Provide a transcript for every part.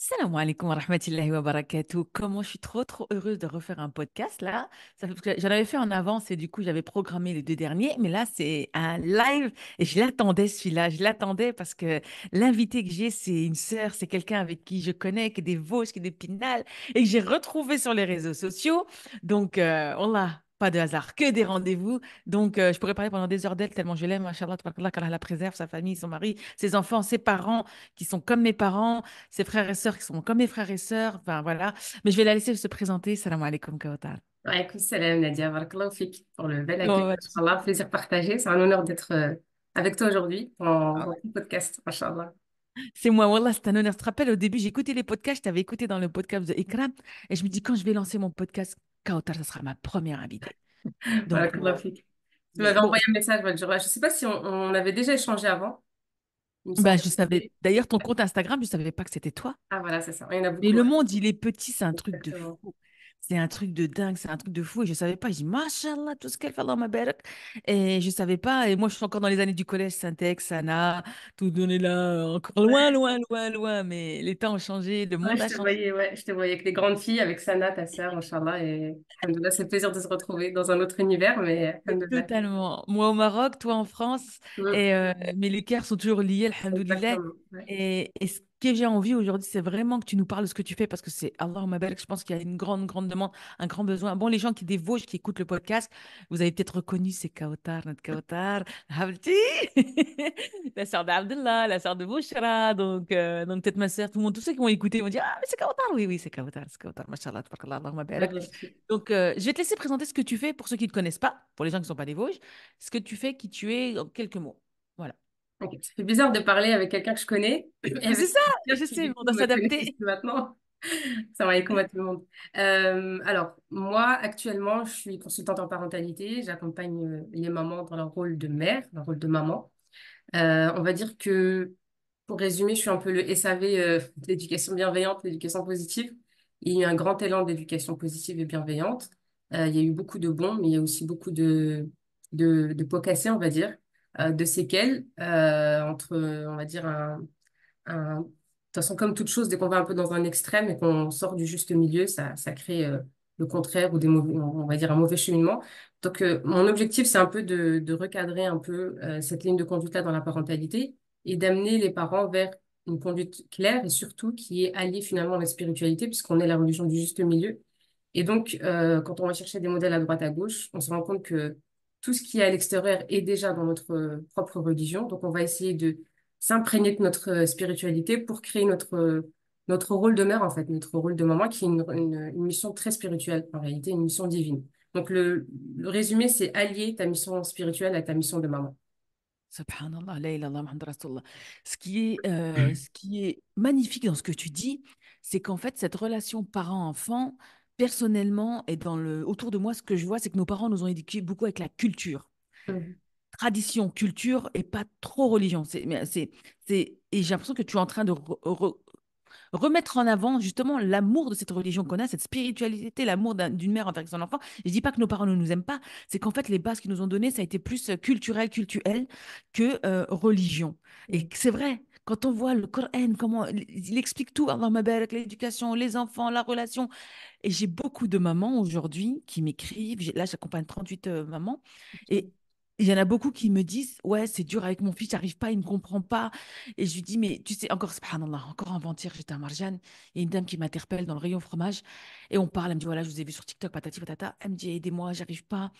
Salam alaikum wa rahmatullahi wa barakatuh. Comment je suis trop heureuse de refaire un podcast là. Ça fait, parce que j'en avais fait en avance et du coup j'avais programmé les deux derniers, mais là c'est un live et je l'attendais celui-là. Je l'attendais parce que l'invité que j'ai c'est une sœur, c'est quelqu'un avec qui je connais, qui est des Vosges, qui est d'Épinal et que j'ai retrouvé sur les réseaux sociaux. Donc voilà, pas de hasard, que des rendez-vous. Donc je pourrais parler pendant des heures d'elle tellement je l'aime. Machallah, tabarakallah, qu'Allah la préserve, sa famille, son mari, ses enfants, ses parents qui sont comme mes parents, ses frères et sœurs qui sont comme mes frères et sœurs. Enfin, voilà. Mais je vais la laisser se présenter. Salam alaikum, Kautar. Alaykoum salam Nadia, barakallahu fik pour le bel accueil. Comment vas-tu? Inch'Allah, plaisir partagé. C'est un honneur d'être avec toi aujourd'hui dans ton podcast. Inch'Allah. C'est moi, Wallah, c'est un honneur. Tu te rappelles, au début, j'ai écouté les podcasts, je t'avais écouté dans le podcast de Ikram, et je me dis, quand je vais lancer mon podcast, Kautar, ça sera ma première invitée. Donc, Barakallahu fik. Tu mais m'avais bon, envoyé un message l'autre jour. Je ne sais pas si on avait déjà échangé avant. Il me bah, semble. je savais. D'ailleurs, ton compte Instagram, je ne savais pas que c'était toi. Ah voilà, c'est ça. Il y en a Mais beaucoup. le Ouais. monde, il est petit, c'est un truc de Exactement. fou. C'est un truc de dingue, c'est un truc de fou. Et je savais pas. Je dis, Mashallah, tout ce qu'elle fait dans ma barak. Et je savais pas. Et moi, je suis encore dans les années du collège, Syntex, Sana, tout donné là, encore loin, Ouais, loin, loin, loin. Mais les temps ont changé, le ouais, monde a changé. je te voyais avec les grandes filles, avec Sana, ta sœur, Inch'Allah. Et alhamdoulilah, c'est le plaisir de se retrouver dans un autre univers, mais alhamdoulilah. Totalement. Moi au Maroc, toi en France. Mm, Et, mais les cœurs sont toujours liés, alhamdoulilah. exactement. Ouais. Et ce que j'ai envie aujourd'hui, c'est vraiment que tu nous parles de ce que tu fais parce que c'est Allahumma barak. Je pense qu'il y a une grande demande, un grand besoin. Bon, les gens qui des Vosges, qui écoutent le podcast, vous avez peut-être reconnu, c'est Kautar, notre Kautar, Habibti, la sœur d'Abdullah, la sœur de Bouchra. Donc peut-être ma sœur, tout le monde, tous ceux qui vont écouter vont dire, ah, mais c'est Kautar. Oui, oui, c'est Kautar. Mashallah, tabarakallah, Allahumma barak. Donc, je vais te laisser présenter ce que tu fais pour ceux qui ne te connaissent pas, pour les gens qui ne sont pas des Vosges, ce que tu fais, qui tu es, en quelques mots. Voilà. Ok. Ça fait bizarre de parler avec quelqu'un que je connais et Mais c'est avec ça, quelqu'un je qui, sais, mais du on coup, doit me connaît juste s'adapter. maintenant. Ça va aller comme à tout le monde. Alors, moi, actuellement, je suis consultante en parentalité. J'accompagne les mamans dans leur rôle de mère, leur rôle de maman. On va dire que, pour résumer, je suis un peu le SAV de l'éducation bienveillante, l'éducation positive. Il y a eu un grand élan d'éducation positive et bienveillante. Il y a eu beaucoup de bons, mais il y a aussi beaucoup de pots cassés, on va dire, de séquelles entre, on va dire, de toute façon, comme toute chose, dès qu'on va un peu dans un extrême et qu'on sort du juste milieu, ça crée le contraire ou des mauvais, on va dire un mauvais cheminement. Donc, mon objectif, c'est un peu de recadrer un peu cette ligne de conduite-là dans la parentalité et d'amener les parents vers une conduite claire et surtout qui est alliée finalement à la spiritualité, puisqu'on est la religion du juste milieu. Et donc, quand on va chercher des modèles à droite à gauche, on se rend compte que tout ce qui est à l'extérieur est déjà dans notre propre religion. Donc, on va essayer de s'imprégner de notre spiritualité pour créer notre rôle de mère, en fait, notre rôle de maman, qui est une mission très spirituelle, en réalité, une mission divine. Donc, le résumé, c'est allier ta mission spirituelle à ta mission de maman. Subhanallah, la ilaha illallah, Muhammad Rasulullah. Ce qui est magnifique dans ce que tu dis, c'est qu'en fait, cette relation parent-enfant, personnellement, et autour de moi, ce que je vois, c'est que nos parents nous ont éduqués beaucoup avec la culture. Mhm. Tradition, culture et pas trop religion. Et j'ai l'impression que tu es en train de remettre en avant justement l'amour de cette religion qu'on a, cette spiritualité, l'amour d'une mère envers son enfant. Je dis pas que nos parents ne nous aiment pas, c'est qu'en fait les bases qu'ils nous ont données, ça a été plus culturel que religion. Et c'est vrai. Quand on voit le Coran, comment il explique tout, Allah Mabarak, l'éducation, les enfants, la relation. Et j'ai beaucoup de mamans aujourd'hui qui m'écrivent. Là, j'accompagne 38 mamans. Et il y en a beaucoup qui me disent, ouais, c'est dur avec mon fils, j'arrive pas, il ne comprend pas. Et je lui dis, mais tu sais, encore, subhanallah, encore avant-hier, j'étais à Marjane, il y a une dame qui m'interpelle dans le rayon fromage, et on parle, elle me dit, voilà, je vous ai vu sur TikTok, patati patata. Elle me dit, aidez-moi, j'arrive pas,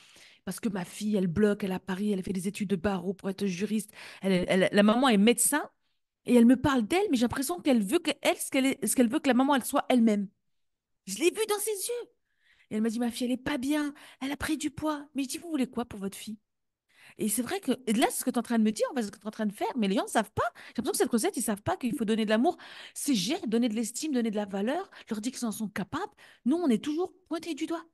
parce que ma fille, elle bloque, elle est à Paris, elle fait des études de barreau pour être juriste. La maman est médecin, et elle me parle d'elle, mais j'ai l'impression qu'elle veut que elle, ce qu'elle veut que la maman, elle soit elle-même. Je l'ai vu dans ses yeux. Et elle m'a dit, ma fille, elle est pas bien, elle a pris du poids. Mais je dis, vous voulez quoi pour votre fille? Et c'est vrai que et là, c'est ce que tu es en train de me dire, en fait, ce que tu es en train de faire, mais les gens ne savent pas. J'ai l'impression que cette recette, ils ne savent pas qu'il faut donner de l'amour. C'est gérer, donner de l'estime, donner de la valeur, leur dire qu'ils en sont capables. Nous, on est toujours pointés du doigt.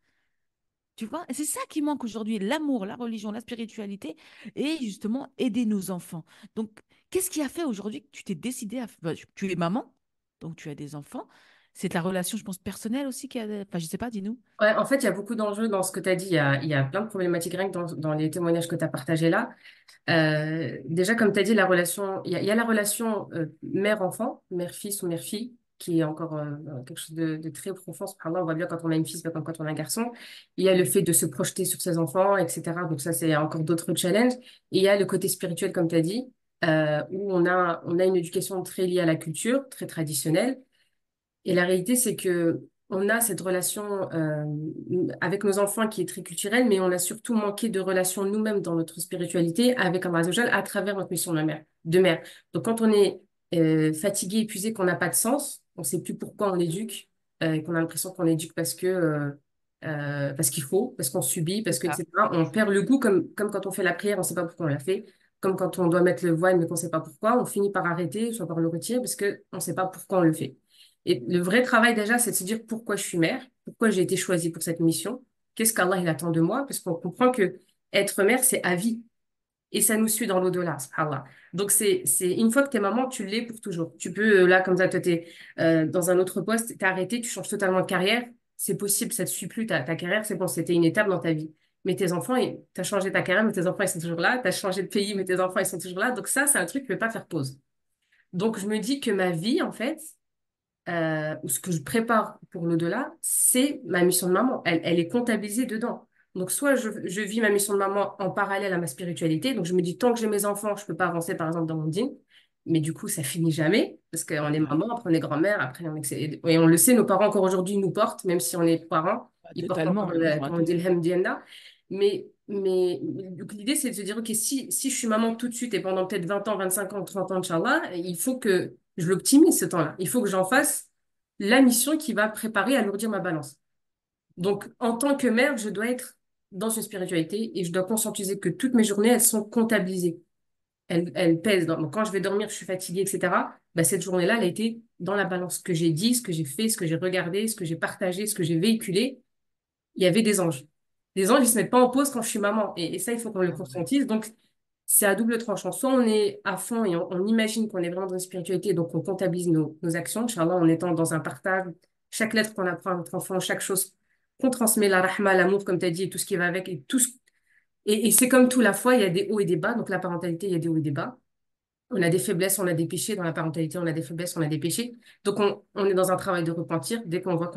Tu vois? Et c'est ça qui manque aujourd'hui, l'amour, la religion, la spiritualité, et justement aider nos enfants. Donc, qu'est-ce qui a fait aujourd'hui que tu t'es décidé à... bah, tu es maman, donc tu as des enfants. C'est ta relation, je pense, personnelle aussi qui a... Enfin, je sais pas, dis-nous. Ouais, en fait, il y a beaucoup d'enjeux dans ce que tu as dit. Il y a plein de problématiques rien que dans les témoignages que tu as partagés là. Déjà, comme tu as dit, il y a la relation mère-enfant, mère-fils ou mère-fille, qui est encore quelque chose de très profond. Subhanallah, on voit bien quand on a une fille, c'est pas comme quand on a un garçon. Il y a le fait de se projeter sur ses enfants, etc. Donc ça, c'est encore d'autres challenges. Et il y a le côté spirituel, comme tu as dit, où on a une éducation très liée à la culture, très traditionnelle. Et la réalité, c'est que on a cette relation avec nos enfants qui est très culturelle, mais on a surtout manqué de relation nous-mêmes dans notre spiritualité avec Allah Azza wa Jal à travers notre mission de mère. Donc, quand on est fatigué, épuisé, qu'on n'a pas de sens, on ne sait plus pourquoi on éduque, et qu'on a l'impression qu'on éduque parce qu'il faut, parce qu'on subit, parce C'est que, ça. etc. On perd le goût, comme quand on fait la prière, on ne sait pas pourquoi on l'a fait. Comme quand on doit mettre le voile, mais qu'on ne sait pas pourquoi, on finit par arrêter, soit par le retirer, parce qu'on ne sait pas pourquoi on le fait. Et le vrai travail déjà, c'est de se dire pourquoi je suis mère, pourquoi j'ai été choisie pour cette mission, qu'est-ce qu'Allah il attend de moi, parce qu'on comprend que être mère, c'est à vie. Et ça nous suit dans l'au-delà, subhanallah. Donc, une fois que t'es maman, tu l'es pour toujours. Tu peux, là, comme ça, toi, t'es dans un autre poste, t'es arrêté, tu changes totalement de carrière. C'est possible, ça te suit plus, ta carrière, c'est bon, c'était une étape dans ta vie. Mais tes enfants, t'as changé ta carrière, mais tes enfants, ils sont toujours là. T'as changé de pays, mais tes enfants, ils sont toujours là. Donc, ça, c'est un truc qui ne peut pas faire pause. Donc, je me dis que ma vie, en fait, ou ce que je prépare pour l'au-delà, c'est ma mission de maman. Elle est comptabilisée dedans. Donc, soit je vis ma mission de maman en parallèle à ma spiritualité. Donc, je me dis, tant que j'ai mes enfants, je ne peux pas avancer, par exemple, dans mon dîme. Mais du coup, ça finit jamais, parce qu'on est Ouais. maman, après on est grand-mère, après on est... Et on le sait, nos parents, encore aujourd'hui, nous portent, même si on est parents, Bah, ils portent encore, totalement, ils ont comme on dit, raté. le Hamdienda. Donc, l'idée, c'est de se dire, OK, si je suis maman tout de suite et pendant peut-être 20 ans, 25 ans, 30 ans, Inch'Allah, il faut que je l'optimise ce temps-là. Il faut que j'en fasse la mission qui va préparer à alourdir ma balance. Donc, en tant que mère, je dois être dans une spiritualité et je dois conscientiser que toutes mes journées, elles sont comptabilisées. Elles pèsent. Donc, quand je vais dormir, je suis fatiguée, etc. Bah, cette journée-là, elle a été dans la balance. Ce que j'ai dit, ce que j'ai fait, ce que j'ai regardé, ce que j'ai partagé, ce que j'ai véhiculé, il y avait des anges. Les anges, ils se mettent pas en pause quand je suis maman. Et ça, il faut qu'on le Ah ouais. conscientise. Donc, c'est à double tranchant. Soit on est à fond et on imagine qu'on est vraiment dans une spiritualité, donc on comptabilise nos actions, Inch'Allah, en étant dans un partage. Chaque lettre qu'on apprend à notre enfant, chaque chose qu'on transmet, la rahma, l'amour, comme tu as dit, et tout ce qui va avec, et c'est comme tout, la foi, il y a des hauts et des bas. Donc la parentalité, il y a des hauts et des bas. On a des faiblesses, on a des péchés. Dans la parentalité, on a des faiblesses, on a des péchés. Donc on est dans un travail de repentir. Dès qu'on voit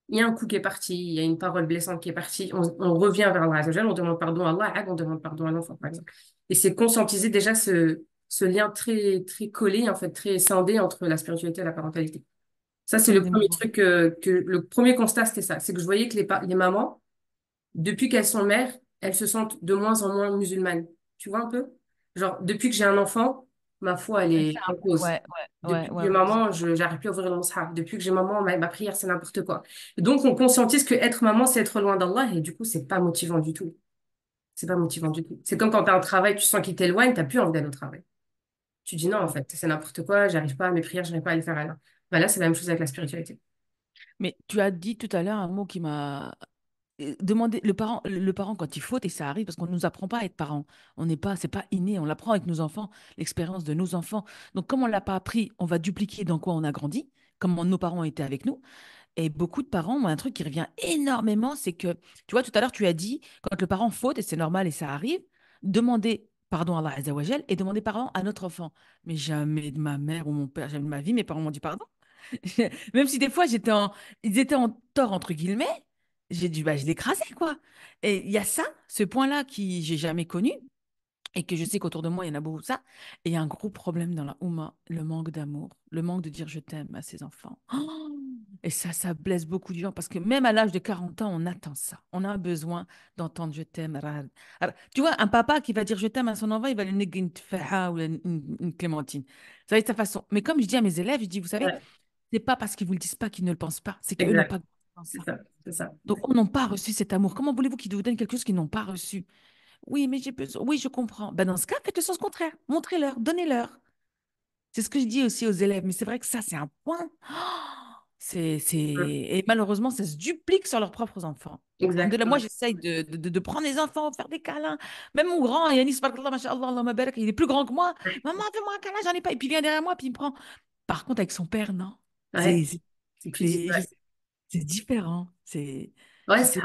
il y a un coup qui est parti, il y a une parole blessante qui est partie, on revient vers Allah Azza wa Jalla, on demande pardon à Allah, on demande pardon à l'enfant, par exemple. Et c'est conscientiser déjà ce lien très, très collé, en fait, très scindé entre la spiritualité et la parentalité. Ça, c'est le C'est premier marrant. truc le premier constat, c'était ça. C'est que je voyais que les mamans, depuis qu'elles sont mères, elles se sentent de moins en moins musulmanes. Tu vois un peu? Genre, depuis que j'ai un enfant, ma foi, elle est en cause. Ouais, Depuis que ouais, j'ai ouais. maman, je j'arrive plus à ouvrir le mushaf. Depuis que j'ai maman, ma prière, c'est n'importe quoi. Donc, on conscientise que être maman, c'est être loin d'Allah et du coup, c'est pas motivant du tout. C'est pas motivant du tout. C'est comme quand tu as un travail, tu sens qu'il t'éloigne, t'as plus envie d'aller au travail. Tu dis non, en fait, c'est n'importe quoi, j'arrive pas à mes prières, j'arrive pas à les faire à l'heure. Bah là, c'est la même chose avec la spiritualité. Mais tu as dit tout à l'heure un mot qui m'a demandé. Le parent, quand il faute, et ça arrive parce qu'on ne nous apprend pas à être parent. On n'est pas, c'est pas inné. On l'apprend avec nos enfants, l'expérience de nos enfants. Donc, comme on l'a pas appris, on va dupliquer dans quoi on a grandi, comment nos parents étaient avec nous. Et beaucoup de parents, moi, un truc qui revient énormément, c'est que, tu vois, tout à l'heure, tu as dit, quand le parent faute, et c'est normal et ça arrive, demander pardon à Allah Azza wa Jal et demander pardon à notre enfant. Mais jamais de ma mère ou mon père, jamais de ma vie, mes parents m'ont dit pardon. Même si des fois, ils étaient en tort, entre guillemets, j'ai dû, bah, je l'écrasais, quoi. Et il y a ça, ce point-là qui j'ai jamais connu, et que je sais qu'autour de moi, il y en a beaucoup de ça. Et il y a un gros problème dans la Oumma, le manque d'amour, le manque de dire je t'aime à ses enfants. Oh, et ça blesse beaucoup de gens parce que même à l'âge de 40 ans, on attend ça. On a besoin d'entendre je t'aime. Tu vois, un papa qui va dire je t'aime à son enfant, il va lui donner une tfaha ou une clémentine. Ça va être sa façon. Mais comme je dis à mes élèves, je dis, vous savez, Ouais, c'est pas parce qu'ils vous le disent pas qu'ils ne le pensent pas, c'est qu'eux n'ont exact. pas grandi dans C'est ça. ça, c'est ça. Donc, on n'a pas reçu cet amour. Comment voulez-vous qu'ils vous donnent quelque chose qu'ils n'ont pas reçu? Oui, mais j'ai besoin. Oui, je comprends. Ben, dans ce cas, faites le sens contraire. Montrez-leur, donnez-leur. C'est ce que je dis aussi aux élèves. Mais c'est vrai que ça, c'est un point. Mm. Et malheureusement, ça se duplique sur leurs propres enfants. Alhamdoulilah, moi, Exactement. j'essaye de prendre les enfants, faire des câlins. Même mon grand, Yanis, tabarakallah, masha'Allah, Allahumma barak, il est plus grand que moi. Maman, fais-moi un câlin, j'en ai pas. Et puis il vient derrière moi, puis il me prend. Par contre, avec son père, non. Ouais, c'est plus dit. C'est je sais- c'est différent. Ouais, Je sais.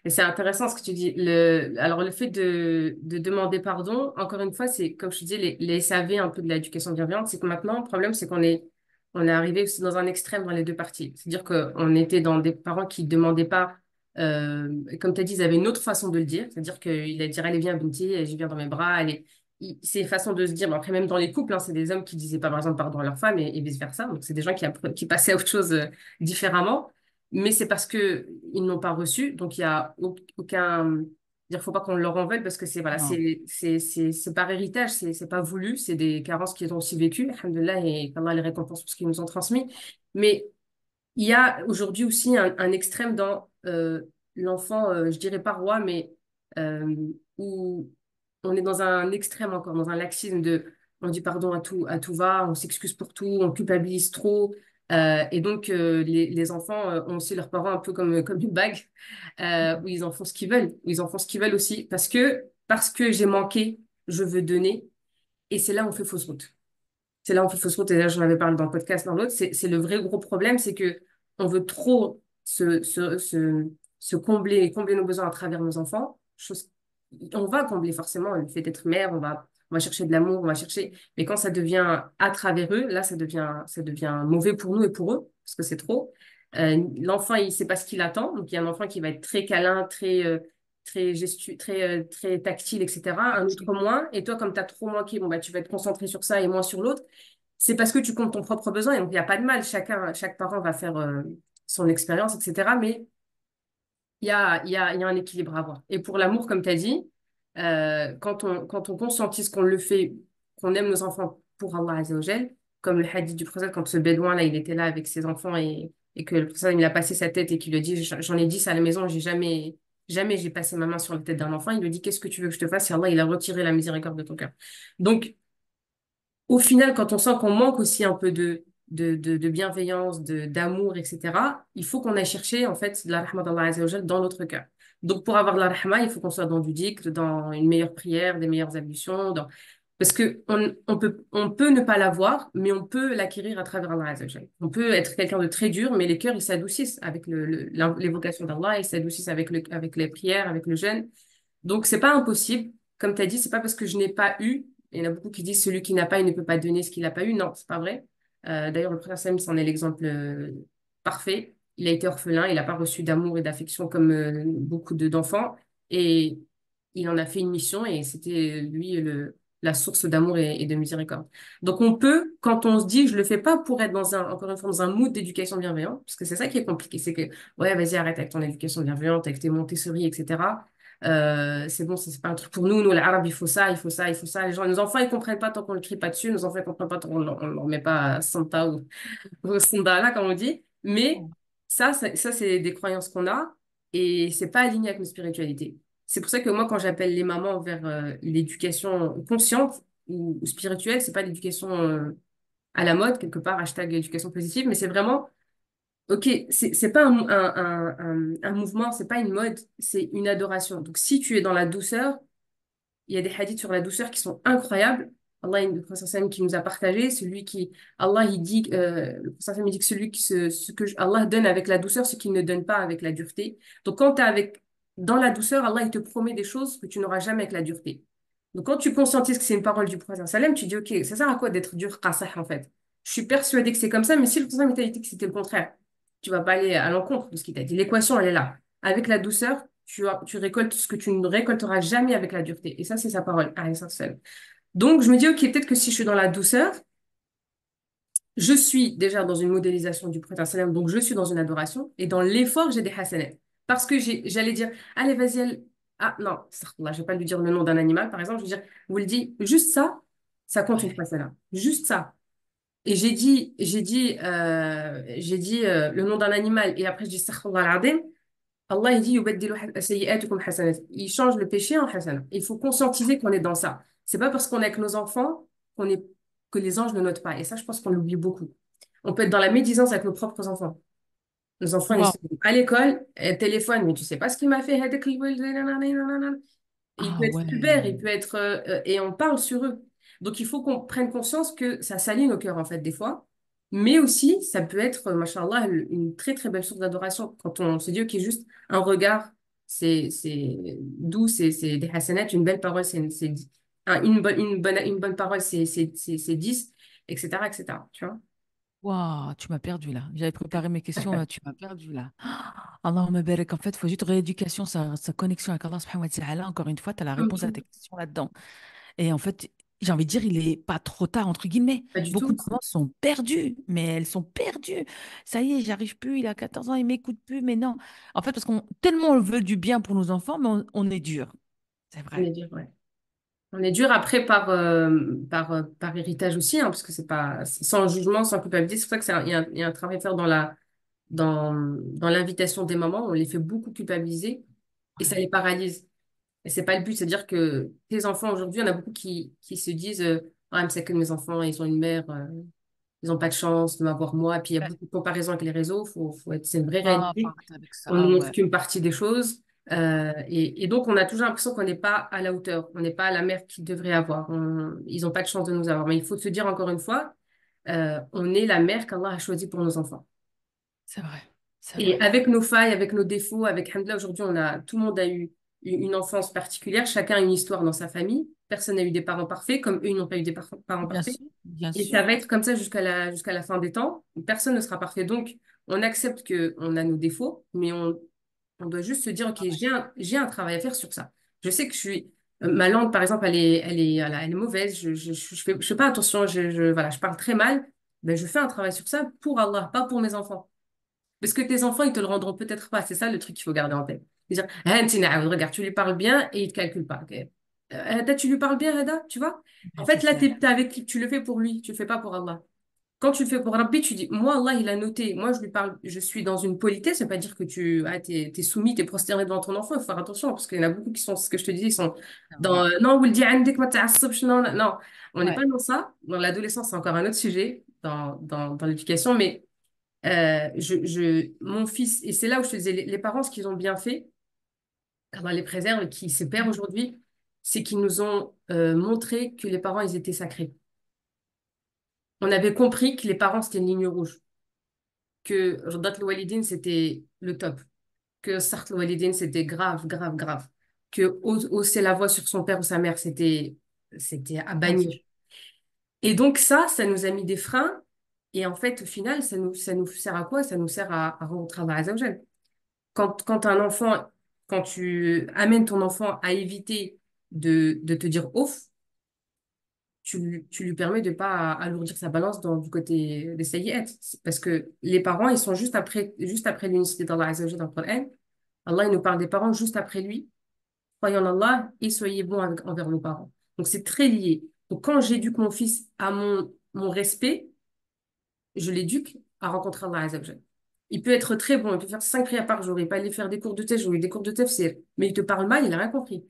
et c'est intéressant ce que tu dis. Alors, le fait de demander pardon, encore une fois, c'est, comme je te dis, les SAV un peu de l'éducation bienveillante, c'est que maintenant, le problème, c'est qu'on est on est arrivé aussi dans un extrême dans les deux parties. C'est-à-dire qu'on était dans des parents qui ne demandaient pas, comme tu as dit, ils avaient une autre façon de le dire. C'est-à-dire qu'il allait dire, allez, viens, Binti, je viens dans mes bras. Allez. C'est une façon de se dire, bon, après, même dans les couples, hein, c'est des hommes qui disaient pas, par exemple, pardon à leur femme et vice-versa. Donc, c'est des gens qui passaient à autre chose différemment. Mais c'est parce que ils n'ont pas reçu. Donc, il y a aucun. Dire, faut pas qu'on leur en veuille parce que c'est voilà, Non. c'est par héritage, c'est pas voulu, c'est des carences qu'ils ont aussi vécues, alhamdoulilah, et qu'Allah les récompense pour ce qu'ils nous ont transmis. Mais il y a aujourd'hui aussi un extrême dans l'enfant, je dirais pas roi, mais euh, où on est dans un extrême encore, dans un laxisme de on dit pardon à tout va, on s'excuse pour tout, on culpabilise trop. Et donc, les enfants ont aussi leurs parents un peu comme une bague, où ils en font ce qu'ils veulent, où ils en font ce qu'ils veulent aussi, parce que j'ai manqué, je veux donner, et c'est là où on fait fausse route. C'est là où on fait fausse route, et là j'en avais parlé dans le podcast, dans l'autre, c'est le vrai gros problème, c'est que on veut trop se combler nos besoins à travers nos enfants. On va combler forcément le fait d'être mère, on va chercher de l'amour, on va chercher, mais quand ça devient à travers eux, là ça devient mauvais pour nous et pour eux, parce que c'est trop. L'enfant, il sait pas ce qu'il attend, donc il y a un enfant qui va être très câlin, très tactile, etc. Un autre moins. Et toi, comme tu as trop manqué, bon, bah, tu vas être concentré sur ça et moins sur l'autre. C'est parce que tu comptes ton propre besoin. Et donc, il n'y a pas de mal. Chaque parent va faire son expérience, etc. Mais il y a un équilibre à avoir. Et pour l'amour, comme tu as dit, quand on conscientise qu'on le fait, qu'on aime nos enfants pour Allah Azzawajal, comme le hadith du prophète, quand ce bédouin, là, il était là avec ses enfants et que le prophète, il a passé sa tête et qu'il lui a dit, j'en ai 10 à la maison, jamais j'ai passé ma main sur la tête d'un enfant. Il lui dit, qu'est-ce que tu veux que je te fasse? Et Allah, il a retiré la miséricorde de ton cœur. Donc, au final, quand on sent qu'on manque aussi un peu de bienveillance, d'amour, etc., il faut qu'on aille chercher, en fait, de la rahma d'Allah Azza wa Jal dans notre cœur. Donc, pour avoir de la rahma, il faut qu'on soit dans du dhikr, dans une meilleure prière, des meilleures ablutions, parce que on peut ne pas l'avoir, mais on peut l'acquérir à travers Allah Azza wa Jal. On peut être quelqu'un de très dur, mais les cœurs, ils s'adoucissent avec l'évocation d'Allah, ils s'adoucissent avec les prières, avec le jeûne. Donc, c'est pas impossible. Comme tu as dit, c'est pas parce que je n'ai pas eu. Il y en a beaucoup qui disent celui qui n'a pas, il ne peut pas donner ce qu'il n'a pas eu. Non, c'est pas vrai. D'ailleurs, le prophète Sam, c'en est l'exemple parfait. Il a été orphelin, il n'a pas reçu d'amour et d'affection comme beaucoup d'enfants. Et il en a fait une mission et c'était lui la source d'amour et de miséricorde. Donc, on peut, quand on se dit, je le fais pas pour être encore une fois, dans un mood d'éducation bienveillante, parce que c'est ça qui est compliqué, c'est que, ouais, vas-y, arrête avec ton éducation bienveillante, avec tes Montessori, etc. C'est bon, c'est pas un truc pour nous. Nous, l'arabe, il faut ça, il faut ça, il faut ça. Nos enfants, ils comprennent pas tant qu'on ne crie pas dessus. Nos enfants, ils comprennent pas tant qu'on leur met pas Santa ou Sandala, comme on dit. Mais ça, c'est des croyances qu'on a et c'est pas aligné avec notre spiritualité. C'est pour ça que moi, quand j'appelle les mamans vers l'éducation consciente ou spirituelle, c'est pas l'éducation à la mode, quelque part, hashtag éducation positive, mais c'est vraiment ok, c'est pas un mouvement, c'est pas une mode, c'est une adoration. Donc, si tu es dans la douceur, il y a des hadiths sur la douceur qui sont incroyables. Allah, le prophète sallam qui nous a partagé, Allah, il dit, le prophète sallam il dit que celui ce que Allah donne avec la douceur, ce qu'il ne donne pas avec la dureté. Donc, quand tu es dans la douceur, Allah, il te promet des choses que tu n'auras jamais avec la dureté. Donc, quand tu conscientises que c'est une parole du prophète sallam, tu dis, ok, ça sert à quoi d'être dur, qasah, en fait? Je suis persuadée que c'est comme ça, mais si le prophète sallam t'a dit que c'était le contraire, tu vas pas aller à l'encontre de ce qu'il t'a dit. L'équation, elle est là. Avec la douceur, tu récoltes ce que tu ne récolteras jamais avec la dureté. Et ça, c'est sa parole, alayhi salam. Donc, je me dis, ok, peut-être que si je suis dans la douceur, je suis déjà dans une modélisation du prophète, sallam, donc je suis dans une adoration, et dans l'effort, j'ai des hasanats. Parce que j'allais dire, allez, vas-y, ah non, astaghfirullah, je vais pas lui dire le nom d'un animal, par exemple, je vais dire, vous le dites, juste ça compte une Ouais. hasana. Juste ça. Et j'ai dit le nom d'un animal, et après je dis, astaghfirullah al-azim. Allah, il dit, yubaddilu sayyi'atukum hasanat. Il change le péché en hasana. Il faut conscientiser qu'on est dans ça. C'est pas parce qu'on est avec nos enfants qu'on est, que les anges ne notent pas. Et ça, je pense qu'on l'oublie beaucoup. On peut être dans la médisance avec nos propres enfants. Nos enfants, ils sont Wow. à l'école, téléphone, mais tu sais pas ce qu'il m'a fait. Hadak nanana. Il peut Ah être super, il ouais. peut être... et on parle sur eux. Donc, il faut qu'on prenne conscience que ça salit nos cœurs, en fait, des fois. Mais aussi, ça peut être, machallah, une très, très belle source d'adoration. Quand on se dit, OK, juste un regard, c'est doux, c'est des hasanats, une belle parole, une bonne parole, c'est 10, etc., etc. Tu vois? Waouh, tu m'as perdu là. J'avais préparé mes questions, tu m'as perdu là. Allahumma barak. En fait, il faut juste rééducation, sa connexion avec Allah subhanahu wa ta'ala. Encore une fois, tu as la Comme réponse à tout. tes questions là-dedans. Et en fait, j'ai envie de dire, il est pas trop tard, entre guillemets. Pas du Beaucoup tout. de mamans sont perdues, mais elles sont perdues. Ça y est, j'arrive plus, il a 14 ans, il m'écoute plus, mais non. En fait, parce qu'on tellement on veut du bien pour nos enfants, mais on est dur. C'est On vrai. est dur, ouais. On est dur après par héritage aussi, hein, parce que c'est pas sans jugement, sans culpabilité. C'est pour ça que il y a un travail à faire dans l'invitation des mamans. On les fait beaucoup culpabiliser et ça Ouais. les paralyse. Et c'est pas le but, c'est-à-dire que tes enfants aujourd'hui, il y en a beaucoup qui se disent ah, mais c'est que mes enfants, ils ont une mère, ils n'ont pas de chance de m'avoir moi. Et puis il y a Ouais. beaucoup de comparaisons avec les réseaux, c'est une vraie Ah, réalité. arrête avec On ne ça, montre ouais. qu'une partie des choses. Et donc, on a toujours l'impression qu'on n'est pas à la hauteur, on n'est pas à la mère qu'ils devraient avoir. Ils n'ont pas de chance de nous avoir. Mais il faut se dire encore une fois, on est la mère qu'Allah a choisie pour nos enfants. C'est vrai. C'est Et vrai. avec nos failles, avec nos défauts, avec Alhamdoulilah, aujourd'hui, tout le monde a eu une enfance particulière, chacun a une histoire dans sa famille. Personne n'a eu des parents parfaits, comme eux, ils n'ont pas eu des parents Bien parfaits. sûr, bien Et ça sûr. va être comme ça jusqu'à la fin des temps. Personne ne sera parfait. Donc, on accepte qu'on a nos défauts, mais on doit juste se dire, OK, Ah ouais. j'ai un travail à faire sur ça. Je sais que je suis... ma langue, par exemple, voilà, elle est mauvaise. Je fais pas attention. Voilà, je parle très mal. Ben, je fais un travail sur ça pour Allah, pas pour mes enfants. Parce que tes enfants, ils te le rendront peut-être pas. C'est ça le truc qu'il faut garder en tête. C'est-à-dire, ah, Tina, regarde, tu lui parles bien et il te calcule pas. Ok. Hada, tu lui parles bien, Hada, tu vois? En fait, là, Nécessaire. t'es avec qui tu le fais pour lui, tu le fais pas pour Allah. Quand tu le fais pour Rabbi, tu dis, moi, Allah, il a noté. Moi, je lui parle, je suis dans une politesse. Ça veut pas dire que t'es soumis, t'es prosterné devant ton enfant. Il faut faire attention parce qu'il y en a beaucoup qui sont, ce que je te dis, ils sont C'est dans, vrai. non, ولدي عندك ما تعصبش, non, non, non. On n'est Ouais. pas dans ça. Dans l'adolescence, c'est encore un autre sujet dans l'éducation, mais mon fils, et c'est là où je te disais, les parents, ce qu'ils ont bien fait, Allah les préserve et qui se perd aujourd'hui, c'est qu'ils nous ont montré que les parents, ils étaient sacrés. On avait compris que les parents, c'était une ligne rouge, que Rdat al-Walidin, c'était le top, que Sart al-Walidin, c'était grave, grave, grave, que hausser la voix sur son père ou sa mère, c'était à Ouais, c'est bannir. Et donc ça nous a mis des freins. Et en fait, au final, ça nous sert à quoi? Ça nous sert à rencontrer Allah Azza wa Jal. Quand un enfant, quand tu amènes ton enfant à éviter de te dire ouf, tu lui permets de pas alourdir sa balance du côté des sayyi'at. Parce que les parents, ils sont juste après l'unicité d'Allah Azza wa Jalla dans le Coran. Allah, il nous parle des parents juste après lui. Croyez en Allah et soyez bons envers vos parents. Donc, c'est très lié. Donc, quand j'éduque mon fils à mon respect, je l'éduque à rencontrer Allah Azza wa Jalla. Il peut être très bon, il peut faire 5 prières par jour, il peut aller faire des cours de tafsir, des cours de tafsir, mais il te parle mal, il n'a rien compris.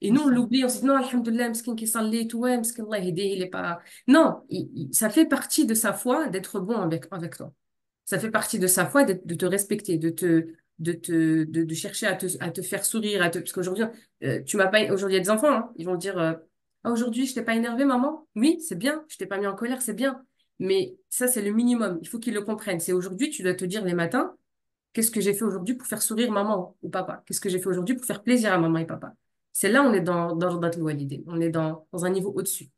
Et c'est nous, on ça. l'oublie, on se dit non, alhamdoulilah, miskin qui s'allait et tout, ouais, miskin Allah aidé, il est pas. Non, ça fait partie de sa foi d'être bon avec toi. Ça fait partie de sa foi de te respecter, de chercher à te faire sourire, parce qu'aujourd'hui, tu m'as pas, aujourd'hui, il y a des enfants, hein, ils vont dire, ah, aujourd'hui, je t'ai pas énervé, maman. Oui, c'est bien, je t'ai pas mis en colère, c'est bien. Mais ça, c'est le minimum. Il faut qu'ils le comprennent. C'est aujourd'hui, tu dois te dire les matins, qu'est-ce que j'ai fait aujourd'hui pour faire sourire maman ou papa? Qu'est-ce que j'ai fait aujourd'hui pour faire plaisir à maman et papa? C'est là, on est dans Jannat al-Walidin. On est dans un niveau au-dessus.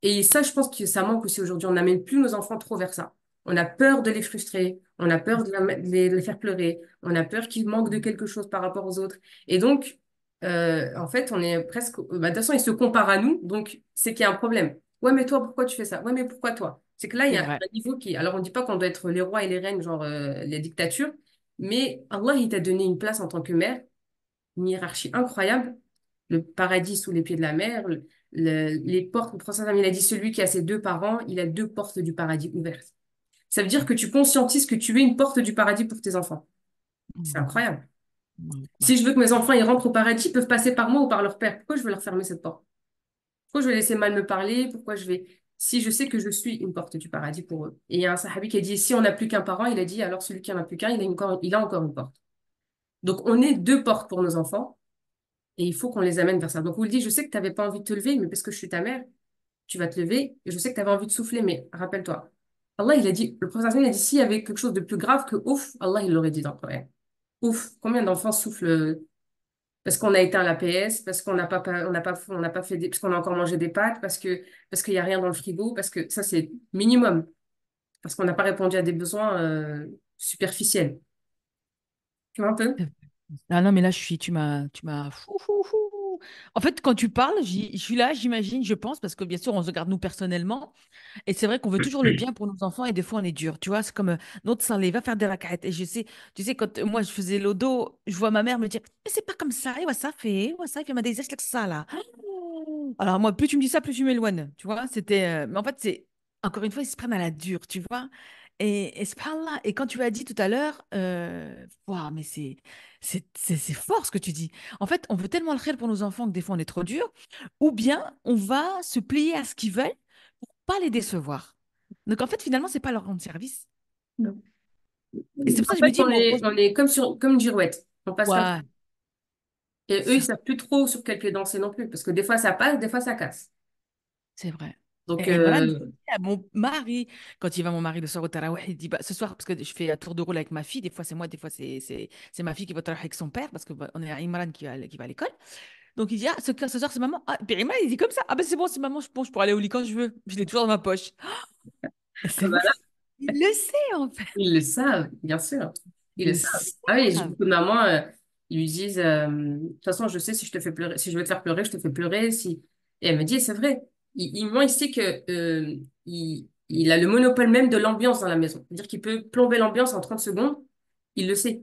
Et ça, je pense que ça manque aussi aujourd'hui. On n'amène plus nos enfants trop vers ça. On a peur de les frustrer. On a peur de les faire pleurer. On a peur qu'ils manquent de quelque chose par rapport aux autres. Et donc, en fait, on est presque... bah, de toute façon, ils se comparent à nous. Donc, c'est qu'il y a un problème. Ouais, mais toi, pourquoi tu fais ça? Ouais, mais pourquoi toi? C'est que là, il y C'est a vrai. un niveau qui... Alors, on ne dit pas qu'on doit être les rois et les reines, genre les dictatures. Mais Allah, il t'a donné une place en tant que mère, une hiérarchie incroyable, le paradis sous les pieds de la mer, les portes, le prophète il a dit, celui qui a ses deux parents, il a deux portes du paradis ouvertes. Ça veut dire que tu conscientises que tu es une porte du paradis pour tes enfants. C'est Allahu Akbar. incroyable. Allahu Si Akbar. je veux que mes enfants ils rentrent au paradis, ils peuvent passer par moi ou par leur père. Pourquoi je veux leur fermer cette porte? Pourquoi je vais laisser mal me parler? Pourquoi je vais... Si je sais que je suis une porte du paradis pour eux. Et il y a un sahabi qui a dit, si on n'a plus qu'un parent, il a dit, alors celui qui n'en a plus qu'un, il a encore une porte. Donc on est deux portes pour nos enfants. Et il faut qu'on les amène vers ça. Donc, on lui dit, je sais que tu n'avais pas envie de te lever, mais parce que je suis ta mère, tu vas te lever. Et je sais que tu avais envie de souffler, mais rappelle-toi. Allah, il a dit, le prophète, il a dit, s'il y avait quelque chose de plus grave que ouf, Allah, il l'aurait dit dans le Coran. Ouf, combien d'enfants soufflent parce qu'on a éteint la PS, parce qu'on n'a pas fait parce qu'on a encore mangé des pâtes, parce qu'il y a rien dans le frigo, parce que ça, c'est minimum. parce qu'on n'a pas répondu à des besoins superficiels. Tu vois un peu? Ah non, mais là, fou, fou, fou. En fait, quand tu parles, je suis là, j'imagine, je pense, parce que bien sûr, on se regarde nous personnellement. Et c'est vrai qu'on veut toujours le bien pour nos enfants et des fois, on est dur. Tu vois, c'est comme notre salé, va faire des raquettes. Et je sais, tu sais, quand moi, je faisais l'odo, je vois ma mère me dire, mais c'est pas comme ça, et ouais, ça fait, ouais, ça fait, ma des que ça, là. Alors, moi, plus tu me dis ça, plus tu m'éloignes. Tu vois, mais en fait, c'est. Encore une fois, ils se prennent à la dure, tu vois. Et là. Et quand tu as dit tout à l'heure, waouh, mais c'est fort ce que tu dis. En fait, on veut tellement le faire pour nos enfants que des fois, on est trop dur. Ou bien, on va se plier à ce qu'ils veulent pour pas les décevoir. Donc, en fait, finalement, c'est pas leur rendre service. Non. Et c'est pour ça En que je me fait, dis, bon, on est comme une girouette. On passe comme ça. ouais, Et eux, ils ça. savent plus trop sur quel pied danser non plus, parce que des fois ça passe, des fois ça casse. C'est vrai. Donc, Et Imran, il dit à mon mari, quand il va mon mari le soir au tarawih, il dit bah, ce soir, parce que je fais un tour de rôle avec ma fille, des fois c'est moi, des fois c'est ma fille qui va au tarawih avec son père, parce que bah, on est à Imran qui va à l'école. Donc il dit ah, ce soir c'est maman. Ah, puis Imran il dit comme ça ah ben c'est bon, c'est maman, je pourrais aller au lit quand je veux. Je l'ai toujours dans ma poche. C'est voilà, ouf. Il le sait en fait. ils le savent, bien sûr. Ils Ils le le savent. Ah oui, j'ai savent. beaucoup de mamans, ils lui disent, de toute façon, je sais si je te fais pleurer, si je veux te faire pleurer, je te fais pleurer. Si... Et elle me dit, c'est vrai. Moi, il sait que, il a le monopole même de l'ambiance dans la maison. C'est-à-dire qu'il peut plomber l'ambiance en 30 secondes. Il le sait.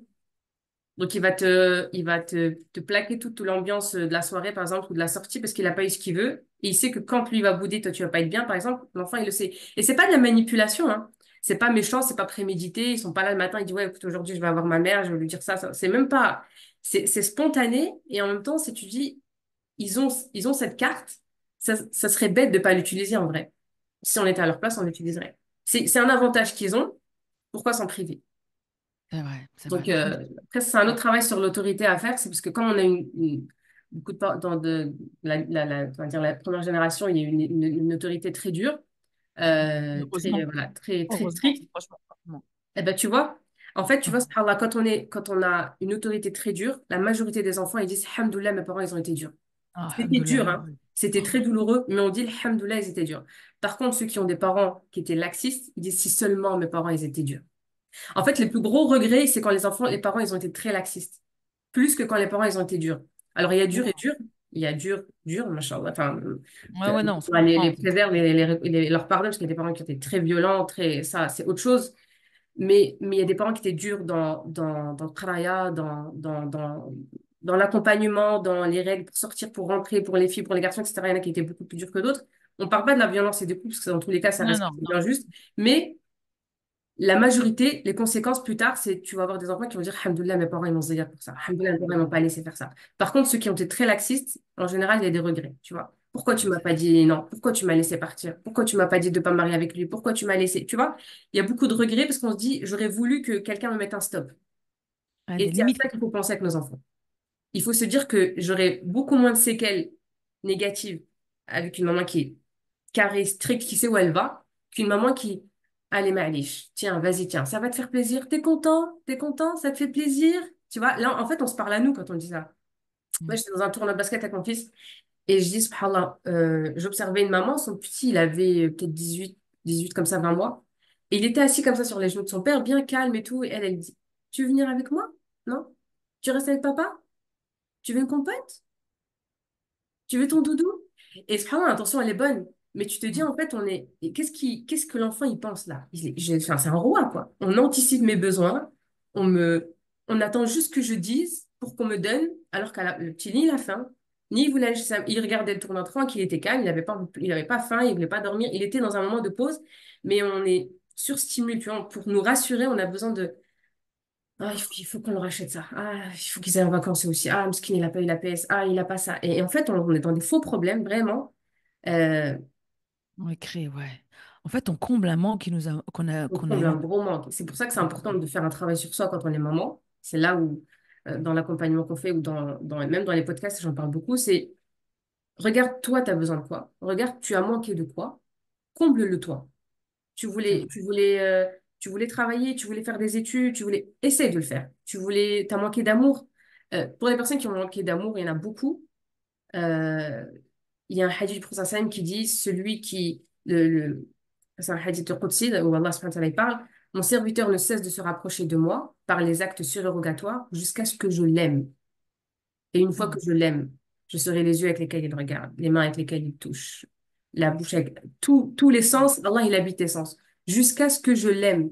Donc, te plaquer toute l'ambiance de la soirée, par exemple, ou de la sortie parce qu'il n'a pas eu ce qu'il veut. Et il sait que quand lui va bouder, toi, tu vas pas être bien, par exemple. L'enfant, il le sait. Et c'est pas de la manipulation, hein. C'est pas méchant, c'est pas prémédité. Ils sont pas là le matin, ils disent, ouais, écoute, aujourd'hui, je vais avoir ma mère, je vais lui dire ça. C'est même pas, c'est spontané. Et en même temps, si tu dis, ils ont cette carte, ça serait bête de pas l'utiliser en vrai. Si on était à leur place, on l'utiliserait. C'est un avantage qu'ils ont. Pourquoi s'en priver? C'est vrai, c'est vrai. Donc, Non, franchement. après, c'est un autre travail sur l'autorité à faire, c'est parce que comme on a beaucoup dans on va dire la première génération, il y a une autorité très dure, Heureusement. voilà, très Heureusement. stricte. Franchement. Franchement. Eh ben, tu vois, en fait, tu vois, Heureusement. subhanallah, quand on a une autorité très dure, la majorité des enfants, ils disent, Alhamdoulilah, mes parents, ils ont été durs. Ah, C'était alhamdoulilah, dur, ouais, hein. ouais. C'était très douloureux, mais on dit, Alhamdoulilah, ils étaient durs. Par contre, ceux qui ont des parents qui étaient laxistes, ils disent, si seulement mes parents, ils étaient durs. En fait, les plus gros regrets, c'est quand les parents, ils ont été très laxistes. Plus que quand les parents, ils ont été durs. Alors, il y a dur et Wow. dur. Il y a dur, dur, machallah. Enfin, Ouais, ouais, non, on se les comprend. préserve, leur pardonne, parce qu'il y a des parents qui étaient très violents, ça, c'est autre chose. Mais il y a des parents qui étaient durs dans le travail, dans l'accompagnement, dans les règles pour sortir, pour rentrer, pour les filles, pour les garçons, etc. Il y en a qui étaient beaucoup plus durs que d'autres. On ne parle pas de la violence et des coups, parce que dans tous les cas, ça Non, reste non, non. bien juste. Mais la majorité, les conséquences plus tard, c'est tu vas avoir des enfants qui vont dire Alhamdoulilah, mes parents, ils m'ont zéga pour ça. Alhamdoulilah, mes parents, ils m'ont pas laissé faire ça. Par contre, ceux qui ont été très laxistes, en général, il y a des regrets, tu vois. Pourquoi tu m'as pas dit non? Pourquoi tu m'as laissé partir? Pourquoi tu m'as pas dit de pas me marier avec lui? Pourquoi tu m'as laissé? Tu vois, il y a beaucoup de regrets parce qu'on se dit, j'aurais voulu que quelqu'un me mette un stop. Ouais, Et des c'est à limites. ça qu'il faut penser avec nos enfants. Il faut se dire que j'aurais beaucoup moins de séquelles négatives avec une maman qui est carrée, stricte, qui sait où elle va, qu'une maman qui, allez, Malish, tiens, vas-y, tiens, ça va te faire plaisir. T'es content? T'es content? Ça te fait plaisir? Tu vois, là, en fait, on se parle à nous quand on dit ça. Moi, Mm. j'étais dans un tournoi de basket avec mon fils et je dis, subhanallah, j'observais une maman, son petit, il avait peut-être 18 comme ça, 20 mois. Et il était assis comme ça sur les genoux de son père, bien calme et tout. Et elle dit, tu veux venir avec moi? Non? Tu restes avec papa? Tu veux une compète? Tu veux ton doudou? Et subhanallah, l'intention, elle est bonne. Mais tu te dis, Mm. en fait, et qu'est-ce que l'enfant, il pense là? Enfin, c'est un roi, quoi. On anticipe mes besoins. On me, on attend juste que je dise pour qu'on me donne, alors le petit, ni il a faim, ni il voulait aller il regardait le tournoi tranquille, il était calme, il avait pas faim, il voulait pas dormir. Il était dans un moment de pause, mais on est surstimulé, tu vois. Pour nous rassurer, on a besoin de, ah, il faut qu'on leur achète ça. Ah, il faut qu'ils aillent en vacances aussi. Ah, Mskin, il a pas eu la PS. Ah, il a pas ça. Et en fait, on est dans des faux problèmes, vraiment. Euh, On crée, ouais. En fait, on comble un manque on qu'on a comble un eu. gros manque. C'est pour ça que c'est important de faire un travail sur soi quand on est maman. C'est là où, dans l'accompagnement qu'on fait ou même dans les podcasts, j'en parle beaucoup, c'est regarde, toi, tu as besoin de quoi? Regarde, tu as manqué de quoi? Comble-le toi. Tu C'est voulais, vrai. tu voulais, euh, tu voulais travailler, tu voulais faire des études, tu voulais, essaie de le faire. T'as manqué d'amour. Pour les personnes qui ont manqué d'amour, il y en a beaucoup. Euh, il y a un hadith du prophète sallam qui dit celui qui C'est un hadith de Qudsi où Allah subhanahu wa ta'ala il parle, mon serviteur ne cesse de se rapprocher de moi par les actes surérogatoires jusqu'à ce que je l'aime. Et une fois que Mm. je l'aime, je serai les yeux avec lesquels il regarde, les mains avec lesquelles il touche, la bouche avec tous les sens. Allah, il habite tes sens. Jusqu'à ce que je l'aime.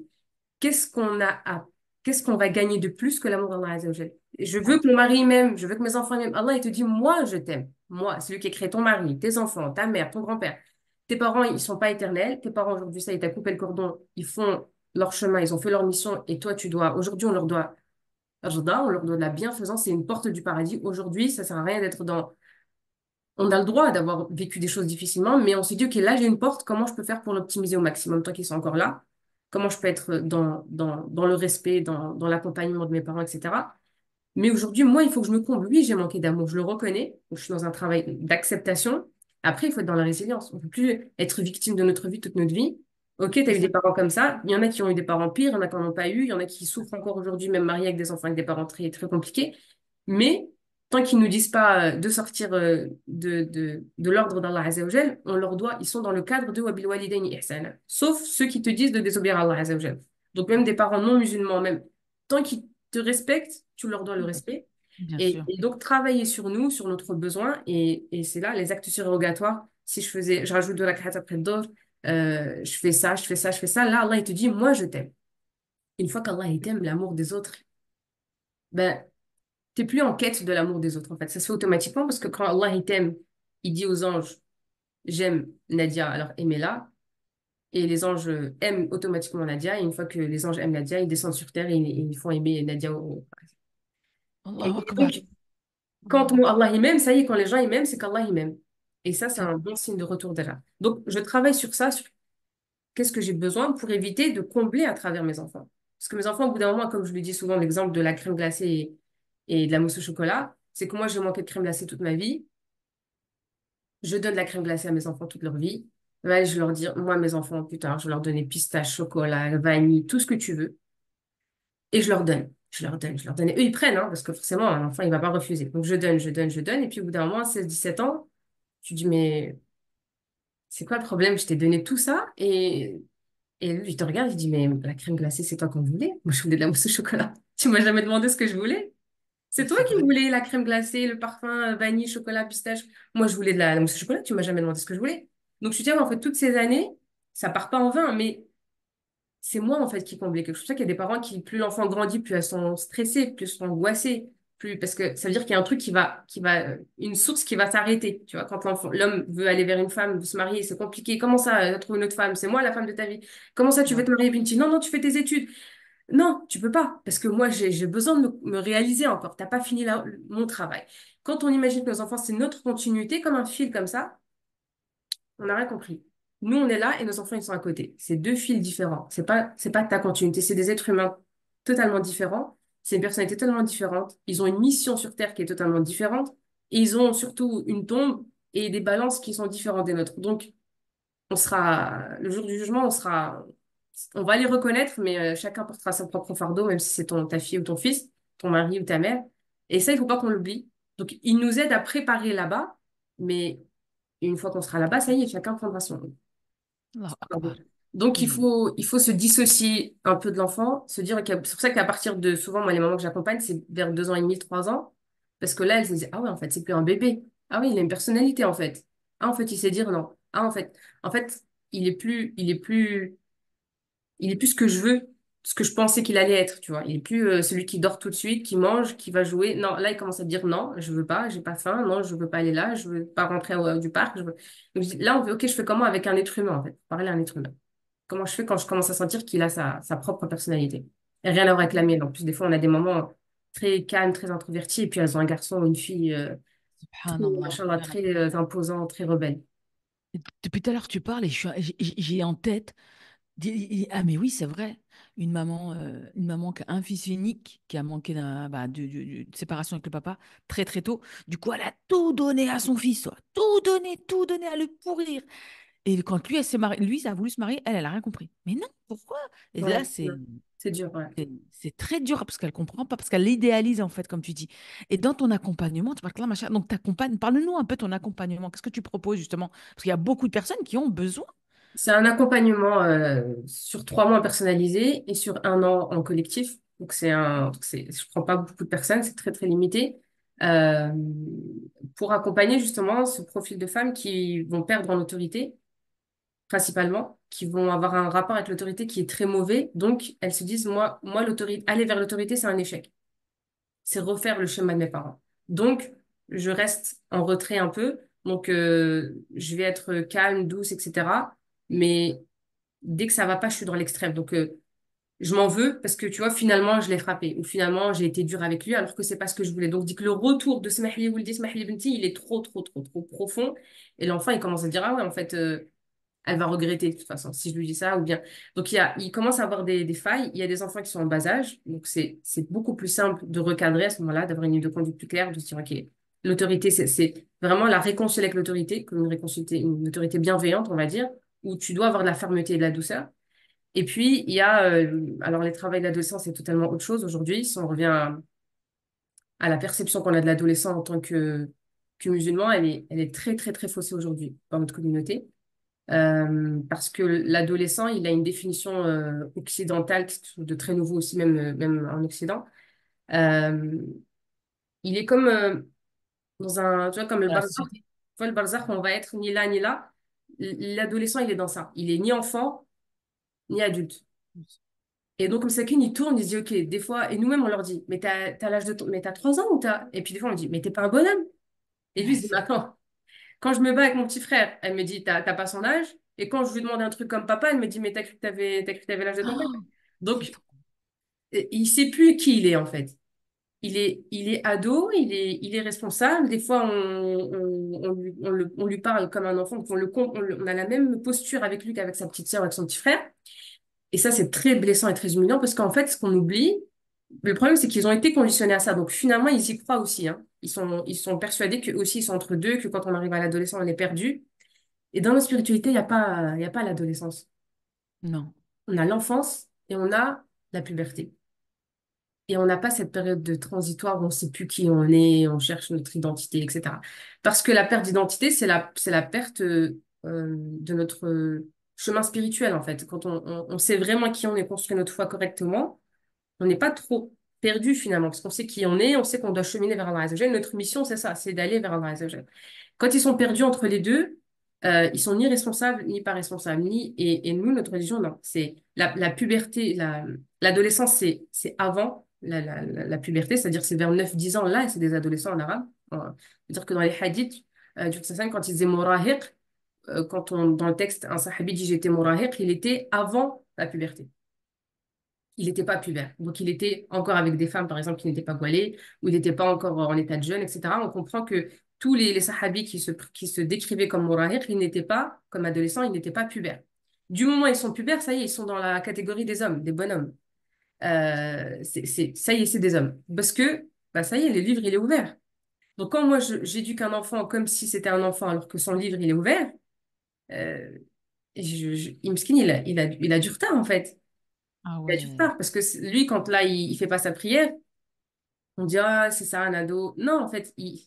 Qu'est-ce qu'on a à- qu'est-ce qu'on va gagner de plus que l'amour d'Allah Azza wa Jal? Je veux que mon mari m'aime, je veux que mes enfants m'aiment. Allah, il te dit, moi, je t'aime. Moi, celui qui a créé ton mari, tes enfants, ta mère, ton grand-père. Tes parents, ils sont pas éternels. Tes parents, aujourd'hui, ça, ils t'ont coupé le cordon. Ils font leur chemin, ils ont fait leur mission. Et toi, aujourd'hui, on leur doit Rajda, on leur doit de la bienfaisance, c'est une porte du paradis. Aujourd'hui, ça sert à rien d'être dans. On a le droit d'avoir vécu des choses difficilement, mais on s'est dit, OK, là, j'ai une porte, comment je peux faire pour l'optimiser au maximum tant qu'ils sont encore là? Comment je peux être dans le respect, dans l'accompagnement de mes parents, etc. Mais aujourd'hui, moi, il faut que je me comble. Oui, j'ai manqué d'amour, je le reconnais. Donc, je suis dans un travail d'acceptation. Après, il faut être dans la résilience. On ne peut plus être victime de notre vie toute notre vie. Ok, tu as C'est eu des ça. parents comme ça. Il y en a qui ont eu des parents pires, il y en a qui n'en ont pas eu. Il y en a qui souffrent encore aujourd'hui, même mariés avec des enfants avec des parents très, très compliqués. Mais tant qu'ils ne nous disent pas de sortir de l'ordre d'Allah Azza wa Jal, on leur doit, ils sont dans le cadre de Wabil Walidayni Ihsana. Sauf ceux qui te disent de désobéir à Allah Azza wa Jal. Donc, même des parents non musulmans, même tant qu'ils te respectent, tu leur dois le respect. Bien Et, sûr. et donc, travailler sur nous, sur notre besoin, et c'est là, les actes surérogatoires. Si je rajoute de la khat après d'autres, je fais ça, je fais ça, je fais ça. Là, Allah, il te dit, moi, je t'aime. Une fois qu'Allah, il t'aime, l'amour des autres, ben, t'es plus en quête de l'amour des autres, en fait. Ça se fait automatiquement parce que quand Allah, il t'aime, il dit aux anges, j'aime Nadia, alors aimez-la. Et les anges aiment automatiquement Nadia. Et une fois que les anges aiment Nadia, ils descendent sur terre et ils font aimer Nadia. Et Allahu Akbar. donc, quand Allahu Allah il m'aime, ça y est, quand les gens ils m'aiment, c'est qu'Allah il m'aime. Et ça, c'est Akbar. un bon signe de retour déjà. Donc, je travaille sur ça, sur qu'est-ce que j'ai besoin pour éviter de combler à travers mes enfants. Parce que mes enfants, au bout d'un moment, comme je le dis souvent, l'exemple de la crème glacée et de la mousse au chocolat, c'est que moi, j'ai manqué de crème glacée toute ma vie. Je donne de la crème glacée à mes enfants toute leur vie. Ouais, je leur dis, moi, mes enfants, plus tard, je leur donnais pistache, chocolat, vanille, tout ce que tu veux. Et je leur donne. Je leur donne, je leur donne. Et eux, ils prennent, hein, parce que forcément, un enfant, il va pas refuser. Donc, je donne, je donne, je donne. Et puis, au bout d'un moment, 16, 17 ans, tu dis, mais c'est quoi le problème? Je t'ai donné tout ça. Et lui, il te regarde, il dit, mais la crème glacée, c'est toi qu'on voulait. Moi, je voulais de la mousse au chocolat. Tu m'as jamais demandé ce que je voulais. C'est toi C'est qui vrai. voulais la crème glacée, le parfum, vanille, chocolat, pistache. Moi, je voulais de la mousse au chocolat. Tu m'as jamais demandé ce que je voulais. Donc, je te dis, ouais, en fait, toutes ces années, ça part pas en vain, mais c'est moi en fait qui comble quelque chose. C'est pour ça qu'il y a des parents qui, plus l'enfant grandit, plus elles sont stressées, plus elles sont angoissées, plus parce que ça veut dire qu'il y a un truc une source qui va s'arrêter. Tu vois, quand l'homme veut aller vers une femme, veut se marier, c'est compliqué. Comment ça, trouver une autre femme? C'est moi la femme de ta vie. Comment ça, tu veux Ouais. te marier, Binti? Non, non, tu fais tes études. Non, tu peux pas, parce que moi j'ai besoin de me réaliser encore. T'as pas fini mon travail. Quand on imagine que nos enfants, c'est notre continuité, comme un fil comme ça, on n'a rien compris. Nous, on est là et nos enfants, ils sont à côté. C'est deux fils différents. C'est pas ta continuité. C'est des êtres humains totalement différents. C'est une personnalité totalement différente. Ils ont une mission sur Terre qui est totalement différente. Et ils ont surtout une tombe et des balances qui sont différentes des nôtres. Donc, le jour du jugement, on va les reconnaître, mais chacun portera son propre fardeau, même si c'est ta fille ou ton fils, ton mari ou ta mère. Et ça, il faut pas qu'on l'oublie. Donc, ils nous aident à préparer là-bas, mais une fois qu'on sera là-bas, ça y est, chacun prendra son. Allahu Akbar. Donc, il Mm. faut, il faut se dissocier un peu de l'enfant, se dire c'est pour ça qu'à partir de, souvent, moi, les mamans que j'accompagne, c'est vers 2 ans et demi, 3 ans, parce que là, elles se disent, ah ouais, en fait, c'est plus un bébé. Ah oui, il a une personnalité, en fait. Ah, en fait, il sait dire non. Ah, en fait, il est plus ce que je veux, ce que je pensais qu'il allait être, tu vois. Il est plus celui qui dort tout de suite, qui mange, qui va jouer. Non, là, il commence à dire non, je veux pas, j'ai pas faim, non, je veux pas aller là, je veux pas rentrer du parc. Donc, là, on fait, ok, je fais comment avec un être humain, en fait, parler à un être humain. Comment je fais quand je commence à sentir qu'il a sa propre personnalité. Et rien à voir avec la mienne. En plus, des fois, on a des moments très calmes, très introvertis, et puis elles ont un garçon ou une fille très, Subhanallah. machallah, très imposant, très rebelle. Depuis tout à l'heure, tu parles et j'ai en tête. Ah, mais oui, c'est vrai. Une maman qui a un fils unique, qui a manqué de séparation avec le papa très très tôt. Du coup, elle a tout donné à son fils, toi. Tout donné à le pourrir. Et quand lui, elle s'est mariée, lui, ça a voulu se marier, elle a rien compris. Mais non, pourquoi? Et Ouais, là, c'est dur, ouais. c'est très dur parce qu'elle comprend pas, parce qu'elle l'idéalise en fait, comme tu dis. Et dans ton accompagnement, tu parles là, machin. Donc, t'accompagnes. Parle-nous un peu de ton accompagnement. Qu'est-ce que tu proposes justement? Parce qu'il y a beaucoup de personnes qui ont besoin. C'est un accompagnement sur 3 mois personnalisé et sur 1 an en collectif. Donc je prends pas beaucoup de personnes, c'est très très limité. euh, pour accompagner justement ce profil de femmes qui vont perdre en autorité, principalement, qui vont avoir un rapport avec l'autorité qui est très mauvais. Donc elles se disent, moi l'autorité, aller vers l'autorité, c'est un échec. C'est refaire le schéma de mes parents. Donc je reste en retrait un peu. Donc je vais être calme, douce, etc. Mais dès que ça va pas, je suis dans l'extrême. Donc, je m'en veux parce que, tu vois, finalement, je l'ai frappé. Ou finalement, j'ai été dure avec lui alors que c'est pas ce que je voulais. Donc, dit que le retour de Smahli Wouldi, Smahli Benti, il est trop, trop, trop, trop profond. Et l'enfant, il commence à dire, ah ouais, en fait, elle va regretter de toute façon si je lui dis ça ou bien. Donc, il commence à avoir des failles. Il y a des enfants qui sont en bas âge. Donc, c'est beaucoup plus simple de recadrer à ce moment-là, d'avoir une ligne de conduite plus claire, de se dire, OK, l'autorité, c'est vraiment la réconcilier avec l'autorité, comme une autorité bienveillante, on va dire, où tu dois avoir de la fermeté et de la douceur. Et puis, il y a, alors les travails d'adolescence, c'est totalement autre chose aujourd'hui. Si on revient à la perception qu'on a de l'adolescent en tant que musulman, elle est très, très, très faussée aujourd'hui dans notre communauté. Parce que l'adolescent, il a une définition occidentale, quelque chose de très nouveau aussi, même en Occident. Euh, il est comme dans un, tu vois, comme le Dans la barzakh. société. Tu vois, le barzakh, on va être ni là, ni là. L'adolescent, il est dans ça. Il est ni enfant, ni adulte. Et donc, comme Sakine, il tourne, il se dit, OK, des fois, et nous-mêmes, on leur dit, mais t'as l'âge de ton, mais t'as 3 ans ou t'as. Et puis, des fois, on lui dit, mais t'es pas un bonhomme. Et lui, il Ouais, se dit, mais attends, quand je me bats avec mon petit frère, elle me dit, t'as pas son âge. Et quand je lui demande un truc comme papa, elle me dit, mais t'as cru que t'avais l'âge de ton père. oh, c'est Donc, trop. il sait plus qui il est, en fait. Il est ado, il est responsable. Des fois, on lui parle comme un enfant. Donc on a la même posture avec lui qu'avec sa petite sœur, avec son petit frère. Et ça, c'est très blessant et très humiliant parce qu'en fait, ce qu'on oublie, le problème, c'est qu'ils ont été conditionnés à ça. Donc finalement, ils y croient aussi, hein. Ils sont persuadés qu'eux aussi, ils sont entre deux, que quand on arrive à l'adolescence, on est perdu. Et dans notre spiritualité, il y a pas l'adolescence. Non. On a l'enfance et on a la puberté. Et on n'a pas cette période de transitoire où on ne sait plus qui on est, on cherche notre identité, etc. Parce que la perte d'identité, c'est la perte de notre chemin spirituel, en fait. Quand on sait vraiment qui on est, construit notre foi correctement, on n'est pas trop perdu finalement, parce qu'on sait qui on sait qu'on doit cheminer vers Allah Azzawajal. Notre mission, c'est ça, c'est d'aller vers Allah Azzawajal. Quand ils sont perdus entre les deux, ils sont ni responsables, ni pas responsables, et nous, notre religion, non. C'est la puberté, l'adolescence, c'est avant la puberté, c'est-à-dire c'est vers 9 10 ans, là, c'est des adolescents en arabe. C'est-à-dire que dans les hadiths, du Prophète, quand il disait murahiq, dans le texte, un sahabi dit j'étais murahiq, il était avant la puberté. Il n'était pas pubère. Donc, il était encore avec des femmes, par exemple, qui n'étaient pas voilées, ou il n'était pas encore en état de jeûne, etc. On comprend que tous les sahabis qui se décrivaient comme mourahiq, ils n'étaient pas, comme adolescents, ils n'étaient pas pubères. Du moment où ils sont pubères, ça y est, ils sont dans la catégorie des hommes, des bonhommes. Ça y est, c'est des hommes. Parce que, bah, ça y est, le livre, il est ouvert. Donc, quand moi, j'éduque un enfant comme si c'était un enfant, alors que son livre, il est ouvert, euh, Imskin, il a du retard, en fait. Ah Il a du ouais. retard parce que lui, quand là, il fait pas sa prière, on dit, ah, c'est ça, un ado. Non, en fait, il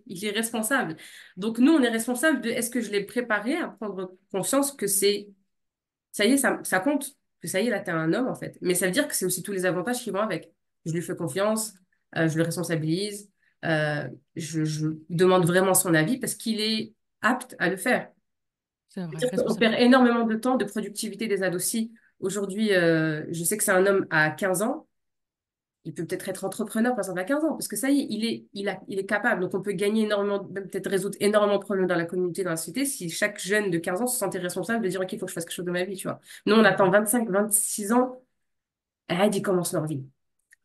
est responsable. Donc, nous, on est responsable de est-ce que je l'ai préparé à prendre conscience que ça y est, ça compte. Que ça y est, là, t'es un homme, en fait. Mais ça veut dire que c'est aussi tous les avantages qui vont avec. Je lui fais confiance, je le responsabilise, je demande vraiment son avis parce qu'il est apte à le faire. C'est vrai, C'est-à-dire qu'on perd responsabilité. énormément de temps de productivité des ados. Si aujourd'hui, je sais que c'est un homme à 15 ans, il peut peut-être être entrepreneur par exemple à 15 ans, parce que ça y est, il est capable. Donc on peut gagner énormément, même peut-être résoudre énormément de problèmes dans la communauté, dans la société, si chaque jeune de 15 ans se sentait responsable de dire, OK, il faut que je fasse quelque chose de ma vie, tu vois. Nous, on attend 25 26 ans, et ils commencent leur vie.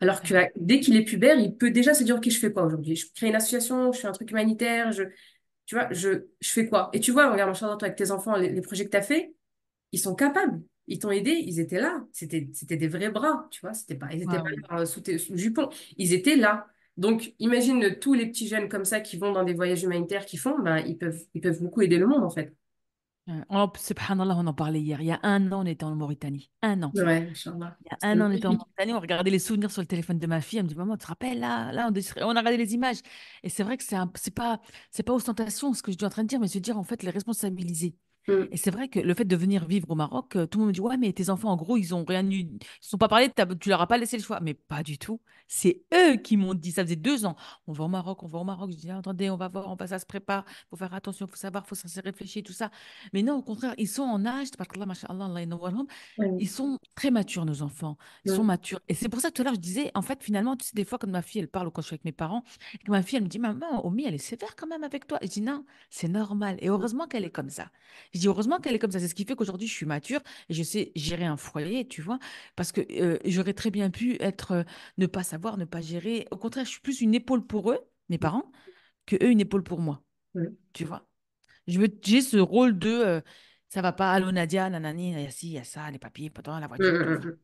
Alors que dès qu'il est pubère, il peut déjà se dire, OK, je fais quoi aujourd'hui? Je crée une association, je fais un truc humanitaire, tu vois, je fais quoi? Et tu vois, regarde, machin, toi, avec tes enfants, les projets que tu as fait, ils sont capables. Ils t'ont aidé, ils étaient là. C'était des vrais bras, tu vois. Ils étaient Ah pas oui. là sous le jupon. Ils étaient là. Donc, imagine tous les petits jeunes comme ça qui vont dans des voyages humanitaires, qui font, ben, ils peuvent beaucoup aider le monde, en fait. Subhanallah, on en parlait hier. Il y a un an, on était en Mauritanie. Un an. Ouais, Inch'Allah. Il y a C'est un an, on était en magnifique. Mauritanie, on regardait les souvenirs sur le téléphone de ma fille. Elle me dit, maman, tu te rappelles là, on a regardé les images. Et c'est vrai que c'est pas ostentation ce que je suis en train de dire, mais se dire en fait les responsabiliser. Mm. Et c'est vrai que le fait de venir vivre au Maroc, tout le monde me dit, ouais, mais tes enfants, en gros, ils ont rien eu, ils ne sont pas parlé, tu leur as pas laissé le choix. Mais pas du tout. C'est eux qui m'ont dit, ça faisait 2 ans, on va au Maroc, on va au Maroc. Je dis, attendez, on va voir, ça se prépare, faut faire attention, faut savoir, faut se réfléchir, tout ça. Mais non, au contraire, ils sont en âge, tabarakallah, masha'Allah, Allah yanawwarhum, Ouais. ils sont très matures, nos enfants. Ils sont Mm. matures. Et c'est pour ça que tout à l'heure, je disais, en fait, finalement, tu sais, des fois, quand ma fille, elle parle ou quand je suis avec mes parents, et que ma fille, elle me dit, maman, Omi, elle est sévère quand même avec toi. Et je dis, non, c'est normal. Et heureusement qu'elle est comme ça. Je dis, heureusement qu'elle est comme ça. C'est ce qui fait qu'aujourd'hui, je suis mature et je sais gérer un foyer, tu vois, parce que j'aurais très bien pu être, ne pas savoir, ne pas gérer. Au contraire, je suis plus une épaule pour eux, mes parents, que eux, une épaule pour moi, Mm. tu vois. J'ai ce rôle de, ça va pas, allô Nadia, nanani, il y a ci, il y a ça, les papiers, pendant la Mm. voiture, tout. Enfin, Mm.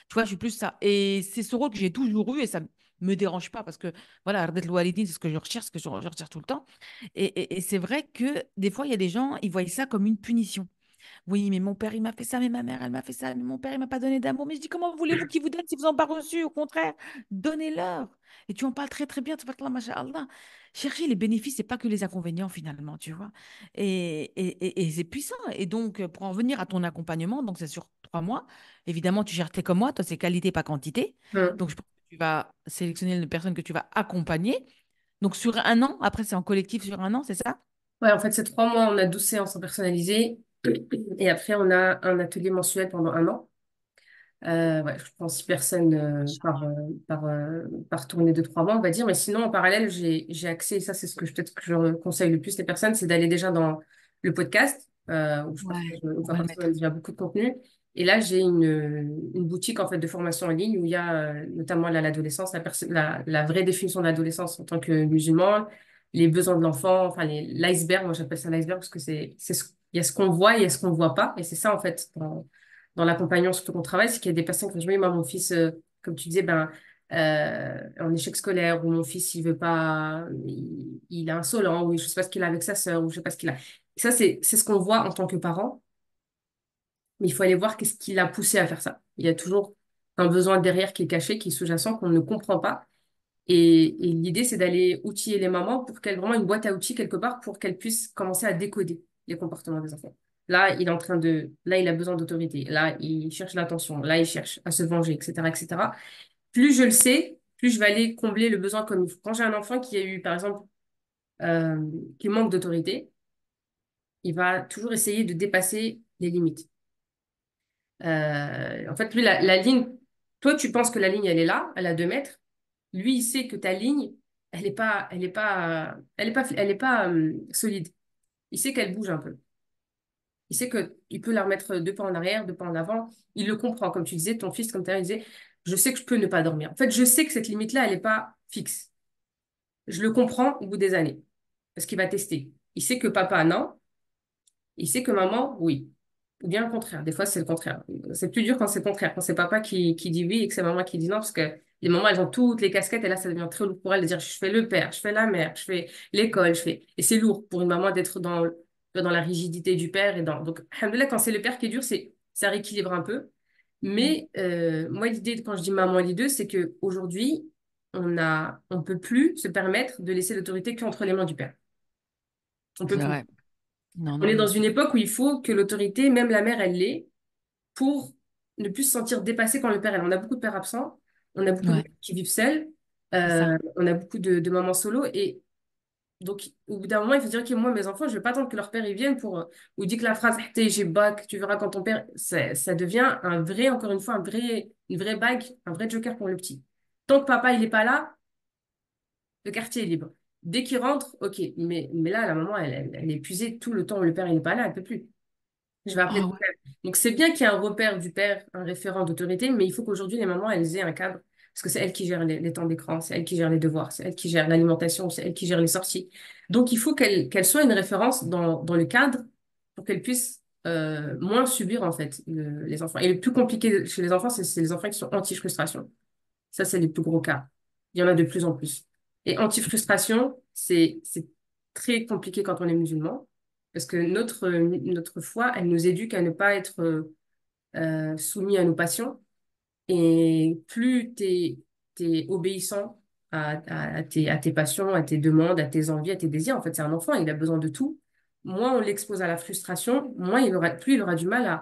tu vois, je suis plus ça. Et c'est ce rôle que j'ai toujours eu et ça me dérange pas parce que, voilà, Ardet Loualidine, c'est ce que je recherche, ce que je recherche tout le temps. Et c'est vrai que des fois, il y a des gens, ils voient ça comme une punition. Oui, mais mon père, il m'a fait ça, mais ma mère, elle m'a fait ça, mais mon père, il m'a pas donné d'amour. Mais je dis, comment voulez-vous qu'ils vous donnent si vous n'en avez pas reçu? Au contraire, donnez-leur. Et tu en parles très, très bien, tabarakallah, masha'Allah. Chercher les bénéfices, c'est pas que les inconvénients, finalement, tu vois. Et c'est puissant. Et donc, pour en venir à ton accompagnement, donc c'est sur 3 mois, évidemment, tu gères, t'es comme moi, toi, c'est qualité, pas quantité. Mm. Donc, je pense que tu vas sélectionner une personne que tu vas accompagner. Donc, sur un an, après, c'est en collectif sur un an, c'est ça? Ouais, en fait, c'est 3 mois, on a 12 séances en personnalisé. Et après, on a un atelier mensuel pendant un an. Ouais, je prends 6 personnes par tournée de 3 mois, on va dire. Mais sinon, en parallèle, j'ai accès, et ça, c'est ce que peut-être que je conseille le plus les personnes, c'est d'aller déjà dans le podcast, où je partage Ouais, une on fois va le par semaine mettre. déjà beaucoup de contenu. Et là, j'ai une boutique, en fait, de formation en ligne où il y a notamment là, l'adolescence, la vraie définition de l'adolescence en tant que musulman, les besoins de l'enfant, enfin, l'iceberg, moi, j'appelle ça l'iceberg parce que il y a ce qu'on voit et il y a ce qu'on voit pas. Et c'est ça, en fait, dans l'accompagnement, surtout qu'on travaille, c'est qu'il y a des personnes qui vont dire, oui, moi, mon fils, comme tu disais, ben, en échec scolaire, ou mon fils, il veut pas, il est insolent, ou je sais pas ce qu'il a avec sa sœur, ou je sais pas ce qu'il a. Ça, c'est ce qu'on voit en tant que parent, mais il faut aller voir qu'est-ce qui l'a poussé à faire ça. Il y a toujours un besoin derrière qui est caché, qui est sous-jacent, qu'on ne comprend pas. Et l'idée, c'est d'aller outiller les mamans pour qu'elles vraiment une boîte à outils quelque part pour qu'elles puissent commencer à décoder les comportements des enfants. Là, il a besoin d'autorité. Là, il cherche l'attention. Là, il cherche à se venger, etc., etc. Plus je le sais, plus je vais aller combler le besoin comme il faut. Quand j'ai un enfant qui a eu, par exemple, euh, qui manque d'autorité, il va toujours essayer de dépasser les limites. En fait, lui, la ligne, toi, tu penses que la ligne, elle est là, elle a 2 mètres. Lui, il sait que ta ligne, elle est pas solide. Il sait qu'elle bouge un peu. Il sait que il peut la remettre 2 pas en arrière, 2 pas en avant. Il le comprend. Comme tu disais, ton fils, comme tu as disait, je sais que je peux ne pas dormir. En fait, je sais que cette limite-là, elle n'est pas fixe. Je le comprends au bout des années. Parce qu'il va tester. Il sait que papa, non. Il sait que maman, oui. Ou bien le contraire. Des fois, c'est le contraire. C'est plus dur quand c'est le contraire. Quand c'est papa qui dit oui et que c'est maman qui dit non. Parce que les mamans, elles ont toutes les casquettes. Et là, ça devient très lourd pour elles de dire je fais le père, je fais la mère, je fais l'école, je fais. Et c'est lourd pour une maman d'être dans la rigidité du père. Donc, alhamdoulilah, quand c'est le père qui est dur, ça rééquilibre un peu. Mm. Mais moi, l'idée, quand je dis maman leader, c'est qu'aujourd'hui, on peut plus se permettre de laisser l'autorité qu'entre les mains du père. On peut C'est plus. vrai. Non, On non, est dans bien une sûr. époque où il faut que l'autorité, même la mère, elle l'ait, pour ne plus se sentir dépassée quand le père est là. On a beaucoup de pères absents, on a beaucoup de Ouais, mères qui vivent seules, c'est ça. on a beaucoup de mamans solo. Et donc, au bout d'un moment, il faut dire, OK, moi, mes enfants, je ne vais pas attendre que leur père y vienne pour. Ou dit que la phrase, Hey, j'ai bac, tu verras quand ton père. Ça devient un vrai, encore une fois, une vraie bague, un vrai joker pour le petit. Tant que papa, il n'est pas là, le quartier est libre. Dès qu'il rentre, OK. Mais là, la maman, elle est épuisée tout le temps où le père, il n'est pas là, elle ne peut plus. Je vais appeler Ah mon ouais. père. Donc, c'est bien qu'il y ait un repère du père, un référent d'autorité, mais il faut qu'aujourd'hui, les mamans, elles aient un cadre. Parce que c'est elles qui gèrent les temps d'écran, c'est elles qui gèrent les devoirs, c'est elles qui gèrent l'alimentation, c'est elles qui gèrent les sorties. Donc, il faut qu'elles soient une référence dans le cadre pour qu'elles puissent moins subir, en fait, les enfants. Et le plus compliqué chez les enfants, c'est les enfants qui sont anti-frustration. Ça, c'est les plus gros cas. Il y en a de plus en plus. Et anti-frustration, c'est très compliqué quand on est musulman, parce que notre foi, elle nous éduque à ne pas être soumis à nos passions. Et plus t'es obéissant à tes passions, à tes demandes, à tes envies, à tes désirs, en fait, c'est un enfant, il a besoin de tout. moins on l'expose à la frustration, plus il aura du mal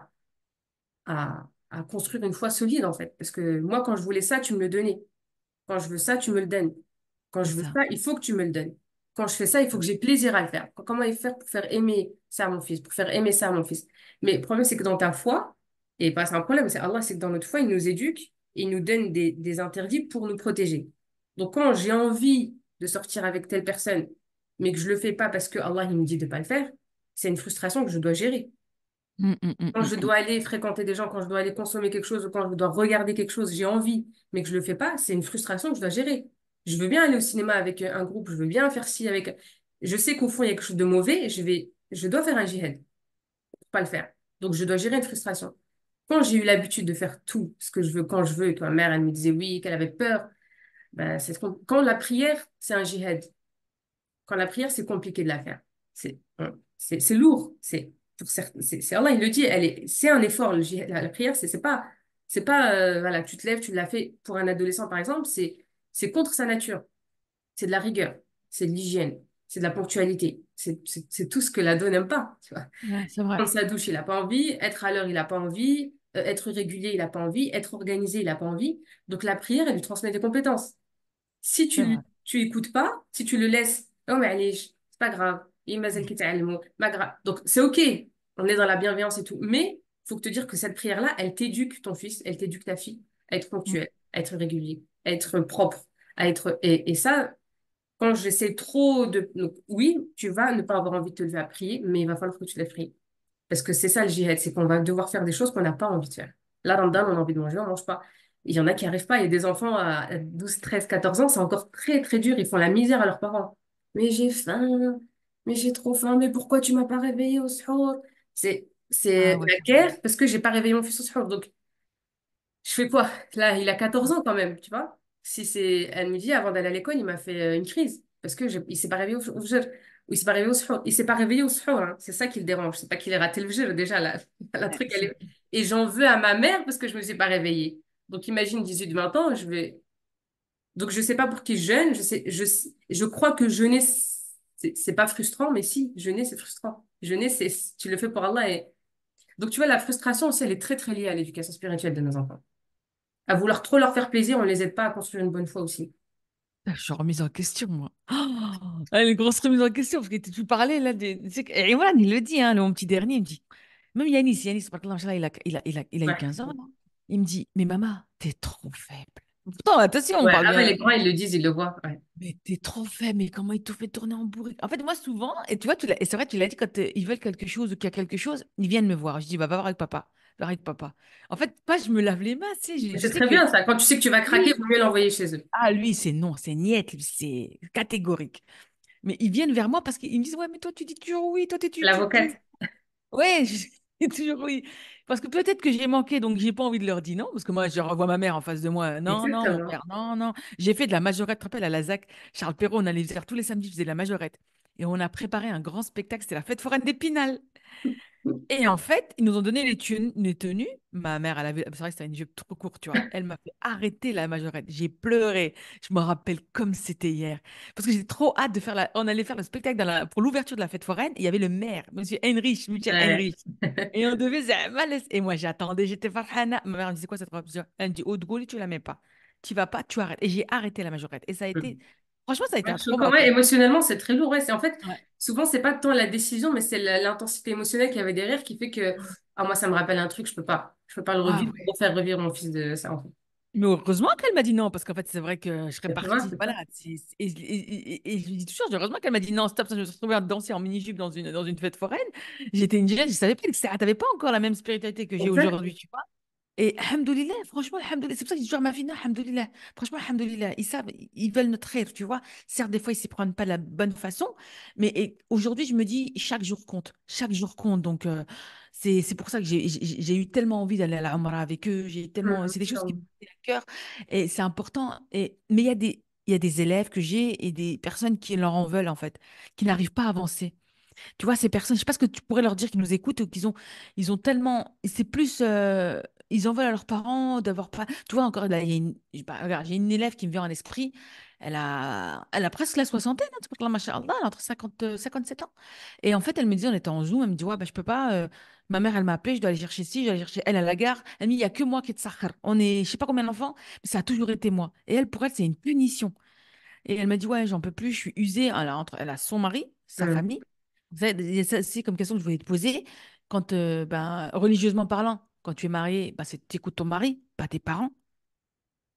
à construire une foi solide, en fait. Parce que moi, quand je voulais ça, tu me le donnais. Quand je veux ça, tu me le donnes. Quand C'est je veux ça. ça, il faut que tu me le donnes. Quand je fais ça, il faut que j'ai plaisir à le faire. Comment il faire pour faire aimer ça à mon fils, pour faire aimer ça à mon fils. Mais le problème, c'est que dans ta foi, et pas c'est un problème, c'est Allah, c'est que dans notre foi, il nous éduque, il nous donne des interdits pour nous protéger. Donc quand j'ai envie de sortir avec telle personne, mais que je le fais pas parce que Allah, il me dit de pas le faire, c'est une frustration que je dois gérer. Quand je dois aller fréquenter des gens, quand je dois aller consommer quelque chose ou quand je dois regarder quelque chose, j'ai envie, mais que je le fais pas, c'est une frustration que je dois gérer. Je veux bien aller au cinéma avec un groupe, je veux bien faire ci avec. Je sais qu'au fond, il y a quelque chose de mauvais, je dois faire un jihad pour pas le faire. Donc, je dois gérer une frustration. Quand j'ai eu l'habitude de faire tout ce que je veux quand je veux, et que ma mère, elle me disait oui, qu'elle avait peur, ben, quand la prière, c'est un jihad. Quand la prière, c'est compliqué de la faire. C'est lourd. Allah, il le dit, c'est un effort. La prière, c'est pas, voilà, tu te lèves, tu l'as fait pour un adolescent, par exemple, c'est contre sa nature. C'est de la rigueur, c'est de l'hygiène, c'est de la ponctualité. C'est tout ce que l'ado n'aime pas, tu vois. Ouais, c'est vrai. Prendre sa douche, il n'a pas envie. Être à l'heure, il n'a pas envie. Être régulier, il n'a pas envie. Être organisé, il n'a pas envie. Donc, la prière, elle lui transmet des compétences. Si C'est vrai. tu écoutes pas, si tu le laisses, oh mais c'est pas grave, pas grave. Donc c'est ok, on est dans la bienveillance et tout, mais faut que te dire que cette prière-là, elle t'éduque ton fils, elle t'éduque ta fille à être ponctuel, à être régulier, à être propre, à être et ça, quand j'essaie trop de, donc, oui, tu vas ne pas avoir envie de te lever à prier, mais il va falloir que tu lèves prier. Parce que c'est ça le jihad, c'est qu'on va devoir faire des choses qu'on n'a pas envie de faire. Là, Ramadan, on a envie de manger, on mange pas. Il y en a qui arrivent pas. Il y a des enfants à 12, 13, 14 ans, c'est encore très, très dur. Ils font la misère à leurs parents. Mais j'ai faim, mais j'ai trop faim, mais pourquoi tu m'as pas réveillé au suhoor? C'est Ah ouais, la c'est vrai. guerre parce que j'ai pas réveillé mon fils au suhoor. Donc, je fais quoi? Là, il a 14 ans quand même, tu vois. Si c'est, elle me dit, avant d'aller à l'école, il m'a fait une crise parce que il s'est pas réveillé au fajr. Ou il s'est pas réveillé au suhoor. Il s'est pas réveillé au suhoor, hein. C'est ça qui le dérange. C'est pas qu'il ait raté le fajr, déjà, la Ouais, truc, et j'en veux à ma mère parce que je me suis pas réveillée. Donc, imagine 18-20 ans, donc, je sais pas pour qui je jeûne. Je crois que jeûner, c'est pas frustrant, mais si, jeûner, c'est frustrant. Jeûner, tu le fais pour Allah. Donc, tu vois, la frustration aussi, elle est très, très liée à l'éducation spirituelle de nos enfants. À vouloir trop leur faire plaisir, on les aide pas à construire une bonne foi aussi. Ah, je suis remise en question, moi. Oh, ah, une grosse remise en question, parce que tu parlais là de. Tu sais et voilà, il le dit, hein, mon petit dernier, il me dit. Même Yanis, tabarakallah, machallah, il a eu Ouais. 15 ans, là. Il me dit, mais maman, t'es trop faible. Pourtant, attention, on Ouais. parle Ah ouais, bien. les grands, ils le disent, ils le voient. Ouais. Mais t'es trop faible, mais comment il te fait tourner en bourrique? En fait, moi, souvent, et tu vois, et c'est vrai, tu l'as dit, quand ils veulent quelque chose ou qu'il y a quelque chose, ils viennent me voir. Je dis, bah, va voir avec papa. Va voir avec papa. En fait, pas, je me lave les mains, tu sais, je C'est sais très que. bien ça. Quand tu sais que tu vas craquer, il Oui. vaut mieux l'envoyer chez eux. Ah, lui, c'est non, c'est niet, lui, c'est catégorique. Mais ils viennent vers moi parce qu'ils me disent, ouais, mais toi, tu dis toujours oui, toi, tu. L'avocate. Ouais, je dis toujours oui. Parce que peut-être que j'ai manqué, donc j'ai pas envie de leur dire non, parce que moi, je revois ma mère en face de moi. Non, non, mon Exactement. père, non, non. J'ai fait de la majorette, tu te rappelles, à la ZAC, Charles Perrault, on allait faire tous les samedis, je faisais de la majorette. Et on a préparé un grand spectacle, c'était la fête foraine d'Épinal. Et en fait, ils nous ont donné les tenues. Ma mère, elle avait, c'est vrai que c'était une jupe trop courte, tu vois. Elle m'a fait arrêter la majorette. J'ai pleuré. Je me rappelle comme c'était hier. Parce que j'ai trop hâte de faire la. On allait faire le spectacle pour l'ouverture de la fête foraine. Il y avait le maire, Monsieur Heinrich, Michel Ouais. Heinrich. Et on devait. Et moi, j'attendais, j'étais farhana. Ma mère me disait quoi cette robe? Elle me dit, oh, de Gaulle, tu la mets pas. Tu vas pas, tu arrêtes. Et j'ai arrêté la majorette. Et ça a été. Franchement, ça a été Ouais, un choquant. trauma, Ouais, quoi. émotionnellement, c'est très lourd. Ouais. En fait, Ouais. souvent, c'est pas tant la décision, mais c'est l'intensité émotionnelle qu'il y avait derrière qui fait que, ah, moi, ça me rappelle un truc, je peux pas. Je peux pas le Ah revivre ouais. pour faire revivre mon fils de ça, en fait. Mais heureusement qu'elle m'a dit non, parce qu'en fait, c'est vrai que je serais Tu vois, partie. c'est ça. Voilà. Et je lui dis toujours, heureusement qu'elle m'a dit non, stop. Ça, je me suis retrouvée à danser en mini-jupe dans une fête foraine. J'étais une jeune, je savais pas que t'avais pas encore la même spiritualité que j'ai Exact. aujourd'hui, tu vois. Et alhamdoulilah, franchement, alhamdoulilah. C'est pour ça que je dis toujours à ma fille, non, alhamdoulilah. Franchement, alhamdoulilah. Ils savent, ils veulent notre rêve, tu vois. Certes, des fois, ils s'y prennent pas de la bonne façon, mais aujourd'hui, je me dis, chaque jour compte. Chaque jour compte. Donc, c'est pour ça que j'ai eu tellement envie d'aller à la Umrah avec eux. C'est des choses qui me tiennent à cœur et c'est important. Mais il y a des élèves que j'ai et des personnes qui leur en veulent, en fait, qui n'arrivent pas à avancer. Tu vois, ces personnes, je sais pas ce que tu pourrais leur dire qui nous écoutent ou qu'ils ont tellement. C'est plus. ils en veulent à leurs parents d'avoir pas. Tu vois, encore, là, il y a bah, regarde, j'ai une élève qui me vient en esprit. Elle a presque la soixantaine, hein, tabarkallah, masha'Allah, elle a entre 50, 57 ans. Et en fait, elle me dit, on était en Zoom, elle me dit, ouais, bah, je peux pas. Ma mère, elle m'a appelé, je dois aller chercher ci, je dois aller chercher elle à la gare. Elle me dit, il y a que moi qui est de Sakhar. On est, je sais pas combien d'enfants, mais ça a toujours été moi. Et elle, pour elle, c'est une punition. Et elle m'a dit, ouais, j'en peux plus, je suis usée. Elle a son mari, sa Mm. famille. Ça, c'est comme question que je voulais te poser. Quand, ben, religieusement parlant, quand tu es marié, ben, c'est t'écoutes ton mari, pas tes parents.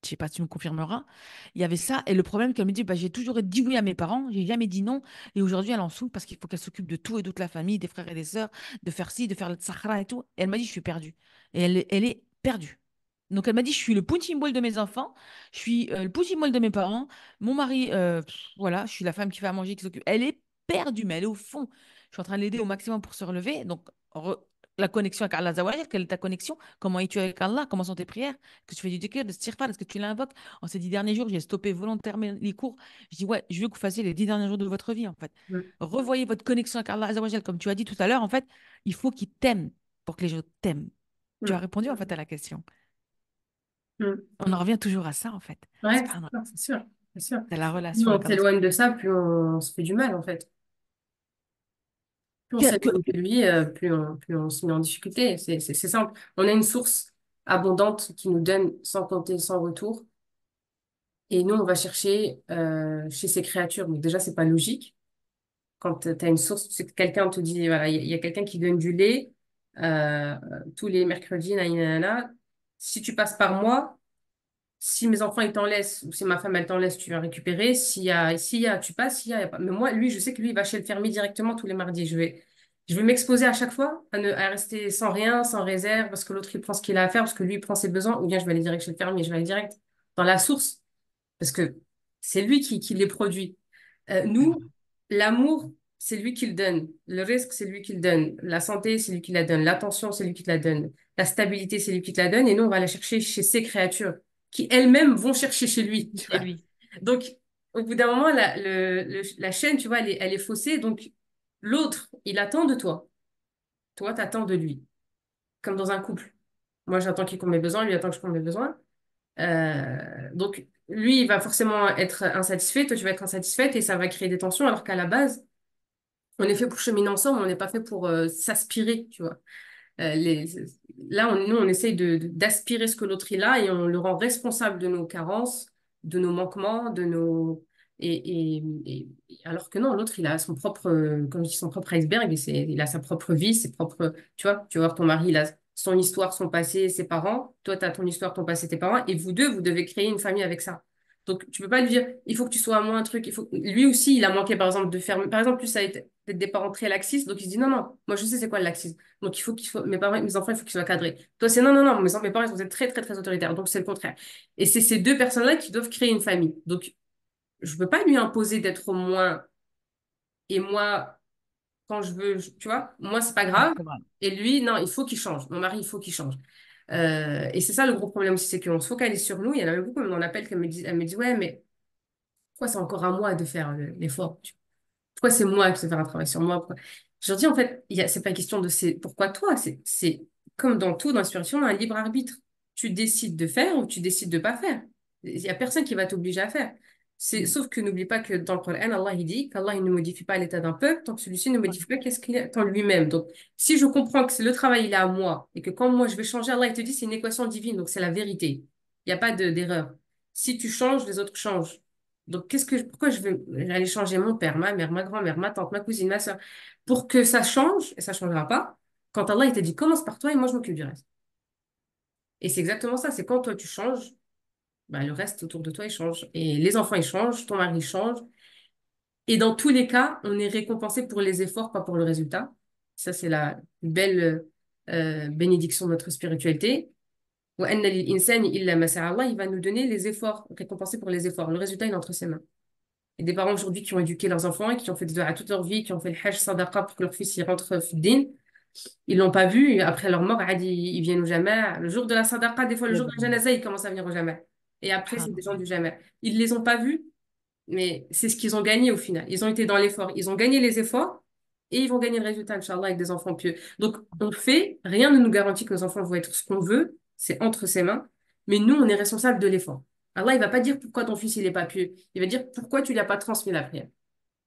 Je sais pas si tu me confirmeras. Il y avait ça. Et le problème, qu'elle me dit, bah, j'ai toujours dit oui à mes parents, j'ai jamais dit non. Et aujourd'hui, elle en souffre parce qu'il faut qu'elle s'occupe de tout et de toute la famille, des frères et des sœurs, de faire ci, de faire le tsahara et tout. Et elle m'a dit, je suis perdue. Et elle est perdue. Donc, elle m'a dit, je suis le punching ball de mes enfants, je suis le punching ball de mes parents. Mon mari, voilà, je suis la femme qui fait à manger, qui s'occupe. Elle est perdue, mais elle est au fond. Je suis en train de l'aider au maximum pour se relever. Donc, la connexion avec Allah Zawajal, quelle est ta connexion? Comment es-tu avec Allah? Comment sont tes prières? Est-ce que tu fais du dhikr, de istighfar? Est-ce que tu l'invoques? En ces 10 derniers jours, j'ai stoppé volontairement les cours. Je dis, ouais, je veux que vous fassiez les 10 derniers jours de votre vie, en fait. Mm. Revoyez votre connexion avec Allah Azawajal, comme tu as dit tout à l'heure, en fait, il faut qu'il t'aime pour que les gens t'aiment. Tu as Mm. répondu, en fait, à la question. Mm. On en revient toujours à ça, en fait. Ouais, Subhanallah. c'est sûr, c'est sûr. C'est la Plus relation on avec Allah. s'éloigne de ça, plus on se fait du mal, en fait. Plus on Que- s'éloigne que- de lui, plus on se met en difficulté. C'est simple. On a une source abondante qui nous donne sans compter, sans retour. Et nous, on va chercher chez ces créatures. Donc déjà, c'est pas logique. Quand tu as une source, c'est que quelqu'un te dit, voilà, il y a quelqu'un qui donne du lait euh, tous les mercredis, nanana. Si tu passes par moi, si mes enfants ils t'en laissent, ou si ma femme elle t'en laisse, tu vas récupérer. S'il y a, tu passes, s'il y a, il y a pas. Mais moi, lui, je sais que lui, il va chez le fermier directement tous les mardis. Je vais m'exposer à chaque fois à rester sans rien, sans réserve, parce que l'autre, il prend ce qu'il a à faire, parce que lui, il prend ses besoins, ou bien je vais aller direct chez le fermier, je vais aller direct dans la source, parce que c'est lui qui les produit. Nous, l'amour, c'est lui qui le donne. Le risque, c'est lui qui le donne. La santé, c'est lui qui la donne. L'attention, c'est lui qui te la donne. La stabilité, c'est lui qui te la donne. Et nous, on va la chercher chez ces créatures qui elles-mêmes vont chercher chez lui, tu Chez vois. lui. Donc, au bout d'un moment, la chaîne, tu vois, elle est faussée. Donc, l'autre, il attend de toi. Toi, tu attends de lui. Comme dans un couple. Moi, j'attends qu'il comble mes besoins. Lui attend que je comble mes besoins. Donc, lui, il va forcément être insatisfait. Toi, tu vas être insatisfaite et ça va créer des tensions. Alors qu'à la base, on est fait pour cheminer ensemble, on n'est pas fait pour s'aspirer, tu vois. Euh, les- Là, nous, on essaye d'aspirer ce que l'autre il a et on le rend responsable de nos carences, de nos manquements, de nos... alors que non, l'autre, il a son propre, comme je dis, son propre iceberg et il a sa propre vie, ses propres... Tu vas voir ton mari, il a son histoire, son passé, ses parents. Toi, tu as ton histoire, ton passé, tes parents. Et vous deux, vous devez créer une famille avec ça. Donc, tu peux pas lui dire, il faut que tu sois à moi un truc. Lui aussi, il a manqué, par exemple, de faire... Par exemple, lui, ça a été peut-être des parents très laxistes. Donc, il se dit, non, non, moi, je sais c'est quoi le laxisme. Donc, il faut qu'ils soient, mes parents, mes enfants, il faut qu'ils soient cadrés. Toi, c'est non, non, non, mes parents, ils sont très, très, très autoritaires. Donc, c'est le contraire. Et c'est ces deux personnes-là qui doivent créer une famille. Donc, je peux pas lui imposer d'être au moins, et moi, quand je veux, tu vois, moi, c'est pas Ouais, grave. c'est vrai. Et lui, non, il faut qu'il change. Mon mari, il faut qu'il change. Et c'est ça le gros problème aussi, c'est qu'on se focalise sur nous. Il y en a même beaucoup, même en appel, elle me dit, ouais, mais pourquoi c'est encore à moi de faire l'effort? Pourquoi c'est moi qui vais faire un travail sur moi? Je leur dis, en fait, c'est pas question de pourquoi toi, c'est comme dans tout, dans la spiritualité, on a un libre arbitre. Tu décides de faire ou tu décides de pas faire. Il y a personne qui va t'obliger à faire. Mm. Sauf que n'oublie pas que dans le Coran, Allah, il dit qu'Allah, il ne modifie pas l'état d'un peuple tant que celui-ci ne Ouais, modifie pas qu'est-ce qu'il est en lui-même. Donc, si je comprends que c'est le travail, il est à moi et que quand moi je vais changer, Allah, il te dit, c'est une équation divine, donc c'est la vérité. Il n'y a pas d'erreur. Si tu changes, les autres changent. Donc, pourquoi je vais aller changer mon père, ma mère, ma grand-mère, ma tante, ma cousine, ma soeur, pour que ça change, et ça ne changera pas, quand Allah il t'a dit commence par toi et moi je m'occupe du reste. Et c'est exactement ça, c'est quand toi tu changes, bah, le reste autour de toi il change. Et les enfants ils changent, ton mari il change. Et dans tous les cas, on est récompensé pour les efforts, pas pour le résultat. Ça, c'est la belle bénédiction de notre spiritualité. Wa anna lil insani illa ma sa'a. Allah, il va nous donner les efforts, récompenser pour les efforts. Le résultat, il est entre ses mains. Et des parents aujourd'hui qui ont éduqué leurs enfants et qui ont fait des doigts toute leur vie, qui ont fait le hajj sadaqa pour que leur fils y rentre fiddin, ils l'ont pas vu. Et après leur mort, adi, ils viennent au jama. Le jour de la sadaqa, des fois le c'est jour de la vrai. janaza, ils commencent à venir au jama. Et après, c'est des gens Subhanallah. du jama. Ils les ont pas vus, mais c'est ce qu'ils ont gagné au final. Ils ont été dans l'effort. Ils ont gagné les efforts et ils vont gagner le résultat, Inch'Allah, avec des enfants pieux. Donc, on fait, rien ne nous garantit que nos enfants vont être ce qu'on veut. c'est entre ses mains, mais nous, on est responsable de l'effort. Allah, il va pas dire pourquoi ton fils, il est pas pieux. Il va dire pourquoi tu lui as pas transmis la prière.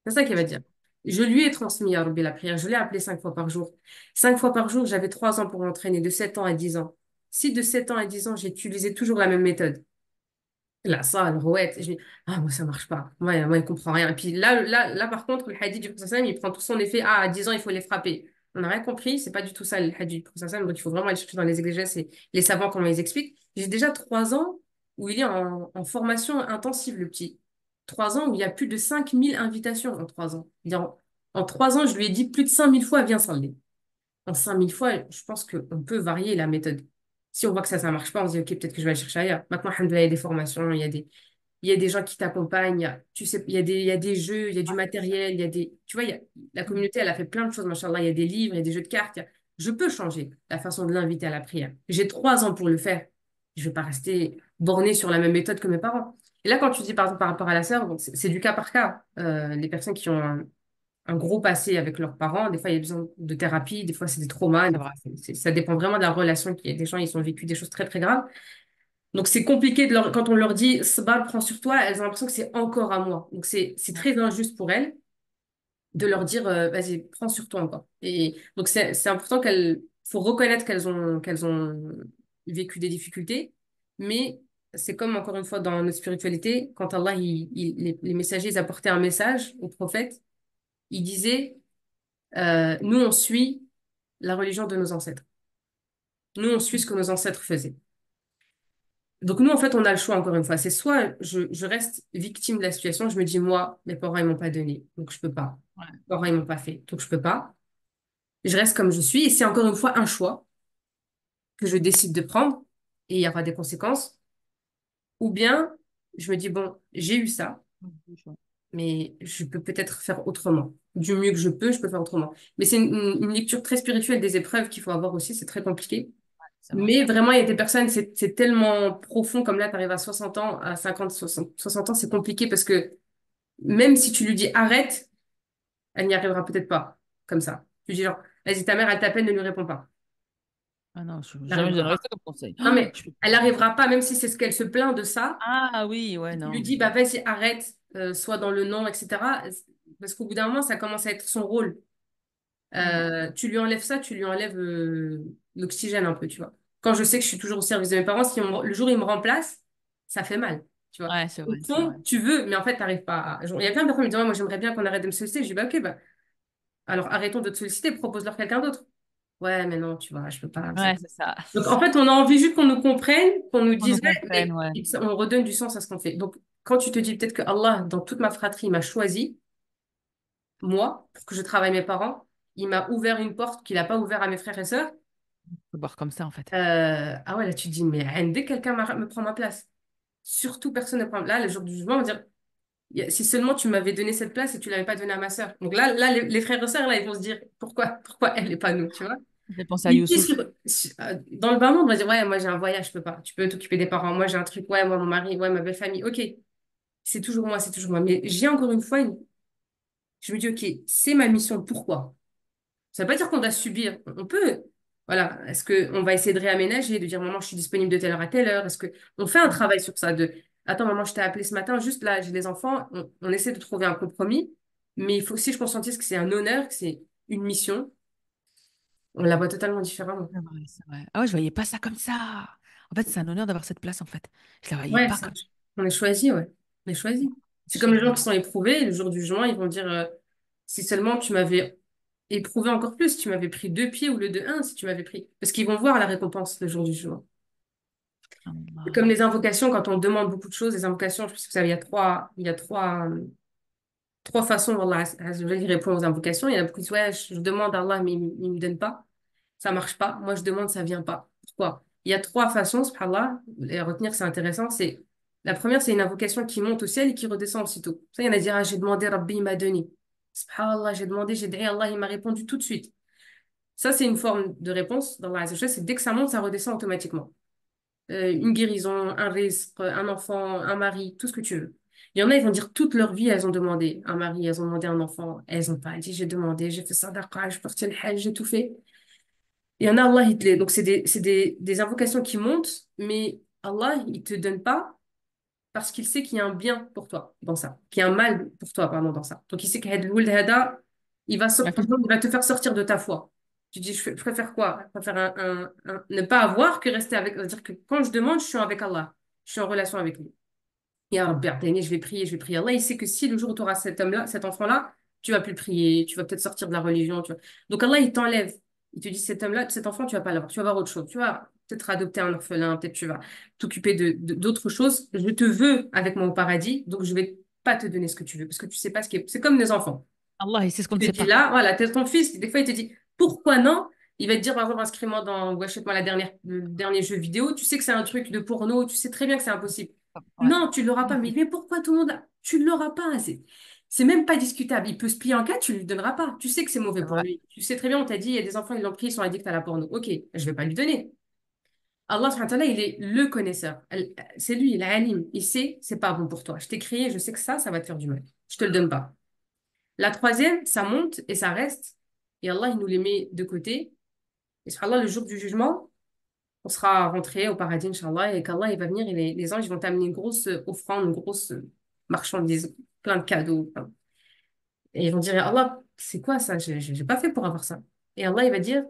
C'est ça qu'il va dire. Je lui ai transmis ya Rabbi la prière. Je l'ai appelé 5 fois par jour. 5 fois par jour, j'avais 3 ans pour m'entraîner, de 7 ans à 10 ans. Si de 7 ans à 10 ans, j'ai utilisé toujours la même méthode, la salle, rouette, je dis, ah, moi, ça marche pas. Moi, il comprend rien. Et puis là, par contre, le hadith du Prophète sallam, il prend tout son effet. Ah, à 10 ans, il faut les frapper. On n'a rien compris. C'est pas du tout ça, le hadith du Prophète sallam. Donc, il faut vraiment aller chercher dans les exégèses et les savants, comment ils expliquent. J'ai déjà 3 ans où il est en formation intensive, le petit. 3 ans où il y a plus de 5 000 invitations en 3 ans. En 3 ans, je lui ai dit plus de 5 000 fois, viens s'enlever. En 5 000 fois, je pense qu'on peut varier la méthode. Si on voit que ça marche pas, on se dit, OK, peut-être que je vais aller chercher ailleurs. Maintenant, alhamdoulilah, il y a des formations, il y a des gens qui t'accompagnent, tu sais, il y a des jeux, il y a du matériel, tu vois, la communauté, elle a fait plein de choses, machallah, il y a des livres, il y a des jeux de cartes. Je peux changer la façon de l'inviter à la prière. J'ai 3 ans pour le faire. Je vais pas rester bornée sur la même méthode que mes parents. Et là, quand tu dis, par exemple, par rapport à la sœur, bon, c'est du cas par cas. Les personnes qui ont un gros passé avec leurs parents, des fois, il y a besoin de thérapie, des fois, c'est des traumas, C'est des vrai. fois, ça dépend vraiment de la relation qu'il y a. Des gens, ils ont vécu des choses très, très graves. Donc, c'est compliqué quand on leur dit Sbar, prends sur toi, elles ont l'impression que c'est encore à moi. Donc, c'est Ouais. très injuste pour elles de leur dire vas-y, prends sur toi encore. Et donc, c'est important faut reconnaître qu'elles ont vécu des difficultés, mais c'est comme encore une fois dans notre spiritualité, quand Allah, les messagers, ils apportaient un message aux prophètes, ils disaient nous, on suit la religion de nos ancêtres. Nous, on suit ce que nos ancêtres faisaient. Donc nous, en fait, on a le choix, encore une fois. C'est soit je reste victime de la situation, je me dis, moi, mes parents, ils m'ont pas donné, donc je peux pas. Ouais. Mes parents, ils m'ont pas fait, donc je peux pas. Je reste comme je suis, et c'est encore une fois un choix que je décide de prendre, et il y aura des conséquences. Ou bien, je me dis, bon, j'ai eu ça, mais je peux peut-être faire autrement. Du mieux que je peux faire autrement. Mais c'est une lecture très spirituelle des épreuves qu'il faut avoir aussi, c'est très compliqué. C'est vrai. Mais vraiment, il y a des personnes, c'est tellement profond, comme là, tu arrives à 60 ans, à 50, 60 ans, c'est compliqué parce que même si tu lui dis arrête, elle n'y arrivera peut-être pas, comme ça. Tu dis genre, vas-y, ta mère, elle t'appelle, ne lui réponds pas. Ah non, Elle jamais je n'arrivera donnerais pas. ça comme conseil. Non, Oh, mais elle n'arrivera pas, même si c'est ce qu'elle se plaint de ça. ah oui, ouais, Si tu lui non. dis, bah vas-y, arrête, sois dans le non, etc. Parce qu'au bout d'un moment, ça commence à être son rôle. Mm. Tu lui enlèves ça, tu lui enlèves l'oxygène un peu, tu vois. Quand je sais que je suis toujours au service de mes parents, si le jour où ils me remplacent, ça fait mal, tu vois. Ouais, c'est Au vrai, c'est vrai. fond, tu veux, mais en fait, t'arrives pas genre, il y a plein de personnes qui me disent, ouais, moi, j'aimerais bien qu'on arrête de me solliciter. Je dis, bah, ok, bah, alors arrêtons de te solliciter, propose-leur quelqu'un d'autre. Ouais, mais non, tu vois, je peux pas. Ouais, c'est ça. Donc, en fait, on a envie juste qu'on nous comprenne, qu'on nous On nous dise, ouais, comprenne, ouais. et on redonne du sens à ce qu'on fait. Donc, quand tu te dis peut-être que Allah, dans toute ma fratrie, m'a choisi, moi, pour que je travaille mes parents, il m'a ouvert une porte qu'il n'a pas ouvert à mes frères et sœurs. Faut voir comme ça, en fait. Ah ouais, là, tu te dis, mais dès que quelqu'un me prend ma place, surtout personne ne prend. Là, le jour du jugement, on va dire, si seulement tu m'avais donné cette place et tu l'avais pas donnée à ma sœur. Donc là les frères et sœurs, là, ils vont se dire, pourquoi elle et pas nous, tu vois? J'ai pensé à Ici, Youssouf. dans le bas monde, on va dire, ouais, moi j'ai un voyage, je peux pas. Tu peux t'occuper des parents. Moi j'ai un truc, ouais, moi mon mari, ouais, ma belle famille. Ok, c'est toujours moi, c'est toujours moi. Mais j'ai encore une fois, je me dis, ok, c'est ma mission, pourquoi? Ça veut pas dire qu'on doit subir. On peut, voilà. Est-ce qu'on va essayer de réaménager, de dire, maman, je suis disponible de telle heure à telle heure? Est-ce qu'on fait un travail sur ça de, attends, maman, je t'ai appelé ce matin, juste là, j'ai des enfants. On essaie de trouver un compromis. Mais il faut aussi que je conscientise que c'est un honneur, que c'est une mission. On la voit totalement différemment. C'est vrai, c'est vrai. Ah ouais, je voyais pas ça comme ça. En fait, c'est un honneur d'avoir cette place, en fait. Je la voyais Ouais, pas comme ça. on est choisi, ouais. On est choisi. C'est comme les gens Génial. qui sont éprouvés, le jour du jugement, ils vont dire, si seulement tu m'avais éprouvé encore plus, si tu m'avais pris 2 pieds au lieu de un, si tu m'avais pris. Parce qu'ils vont voir la récompense le jour du jugement. C'est comme Allah. les invocations, quand on demande beaucoup de choses, les invocations, je pense que ça, il y a trois façons, Allah Azza wa Jalla, il répond aux invocations. Il y en a beaucoup qui disent, ouais, je demande à Allah, mais il me donne pas. Ça marche pas. Moi, je demande, ça vient pas. Pourquoi? Il y a 3 façons, subhanallah, et à retenir, c'est intéressant. La première, c'est une invocation qui monte au ciel et qui redescend aussitôt. Ça, il y en a qui disent, ah, j'ai demandé, Rabbi, il m'a donné. Subhanallah, j'ai demandé, j'ai dit, Allah, il m'a répondu tout de suite. Ça, c'est une forme de réponse dans la c'est dès que ça monte, ça redescend automatiquement. Une guérison, un risque, un enfant, un mari, tout ce que tu veux. Il y en a, ils vont dire toute leur vie, elles ont demandé un mari, elles ont demandé un enfant, elles n'ont pas dit j'ai demandé, j'ai fait sadaqa, j'ai parti le hajj, j'ai tout fait. Il y en a, Allah, il te les... Donc, c'est des invocations qui montent, mais Allah, il te donne pas parce qu'il sait qu'il y a un bien pour toi dans ça, qu'il y a un mal pour toi, pardon, dans ça. Donc, il sait que Had Wul Hada, par exemple, il va te faire sortir de ta foi. Tu dis, je préfère quoi? Je préfère ne pas avoir que rester avec. C'est-à-dire que quand je demande, je suis avec Allah. Je suis en relation avec lui. Ya Rabbi, a'tini, je vais prier, je vais prier. Allah, il sait que si le jour où tu auras cet homme-là, cet enfant-là, tu vas plus prier, tu vas peut-être sortir de la religion. Tu vois. Donc Allah, il t'enlève. Il te dit, cet homme-là, cet enfant, tu vas pas l'avoir. Tu vas avoir autre chose. Tu vas peut-être adopter un orphelin, peut-être tu vas t'occuper d'autres choses. Je te veux avec moi au paradis, donc je vais pas te donner ce que tu veux, parce que tu sais pas ce qui est. C'est comme des enfants. Allah, il sait ce qu'on ne Il sait te dit pas. là, voilà, t'es ton fils, des fois il te dit, pourquoi non? Il va te dire, par exemple, inscris-moi dans, ou achète-moi le dernier jeu vidéo. Tu sais que c'est un truc de porno, tu sais très bien que c'est impossible. Ouais. Non, tu ne l'auras pas. Mais pourquoi tout le monde Tu ne l'auras pas. C'est même pas discutable. Il peut se plier en quatre, tu ne lui donneras pas. Tu sais que c'est mauvais C'est pour vrai. lui. Tu sais très bien, on t'a dit, il y a des enfants, ils l'ont pris, ils sont addicts à la porno. Ok, je vais pas lui donner. Allah, subhanahu wa ta'ala, il est le connaisseur. C'est lui, il est alim. Il sait, c'est pas bon pour toi. Je t'ai créé, je sais que ça va te faire du mal. Je te le donne pas. La troisième, ça monte et ça reste. Et Allah, il nous les met de côté. Et subhanallah, le jour du jugement, on sera rentré au paradis, Inch'Allah, et qu'Allah, il va venir et les anges, ils vont t'amener une grosse offrande, une grosse marchandise, plein de cadeaux. Et ils vont dire, Allah, c'est quoi ça? J'ai pas fait pour avoir ça. Et Allah, il va dire,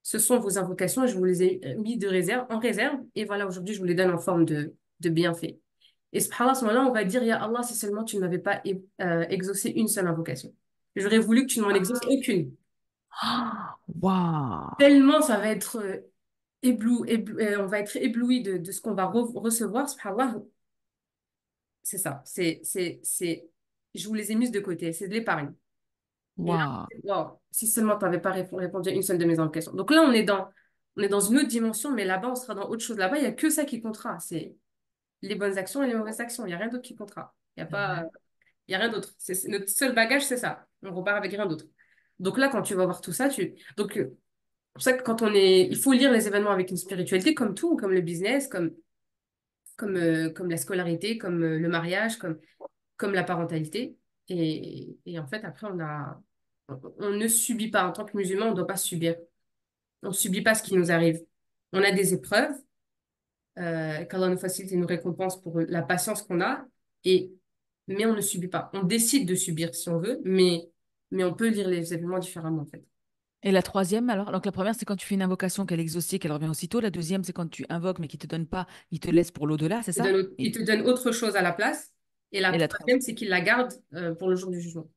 ce sont vos invocations, je vous les ai mis en réserve, et voilà, aujourd'hui, je vous les donne en forme de bienfait. Et subhanallah, à ce moment-là, on va dire, Ya Allah, si seulement tu ne m'avais pas exaucé une seule invocation. J'aurais voulu que tu ne m'en exauces aucune. Ah, waouh. Tellement ça va être on va être ébloui de ce qu'on va recevoir, subhanallah, c'est ça. Je vous les ai mises de côté, c'est de l'épargne. Et là, Waouh. wow, si seulement tu n'avais pas répondu à une seule de mes questions. Donc là, on est dans une autre dimension, mais là-bas, on sera dans autre chose. Là-bas, il n'y a que ça qui comptera. C'est les bonnes actions et les mauvaises actions. Il n'y a rien d'autre qui comptera. Il n'y a C'est vrai. pas, il y a rien d'autre. Notre seul bagage, c'est ça. On repart avec rien d'autre. Donc là, quand tu vas voir tout ça, donc, c'est pour ça que il faut lire les événements avec une spiritualité comme tout, comme le business, comme la scolarité, comme le mariage, comme la parentalité. Et en fait, après, on ne subit pas. En tant que musulman, on ne doit pas subir. On ne subit pas ce qui nous arrive. On a des épreuves, qu'Allah nous facilite et nous récompense pour la patience qu'on a, mais on ne subit pas. On décide de subir si on veut, mais on peut lire les événements différemment, en fait. Et la troisième, alors? Donc, la première, c'est quand tu fais une invocation qu'elle est exaucée, qu'elle revient aussitôt. La deuxième, c'est quand tu invoques, mais qu'il ne te donne pas, il te laisse pour l'au-delà, c'est ça? Il te donne autre chose à la place. Et la Et la troisième, troisième, c'est qu'il la garde pour le jour du jugement.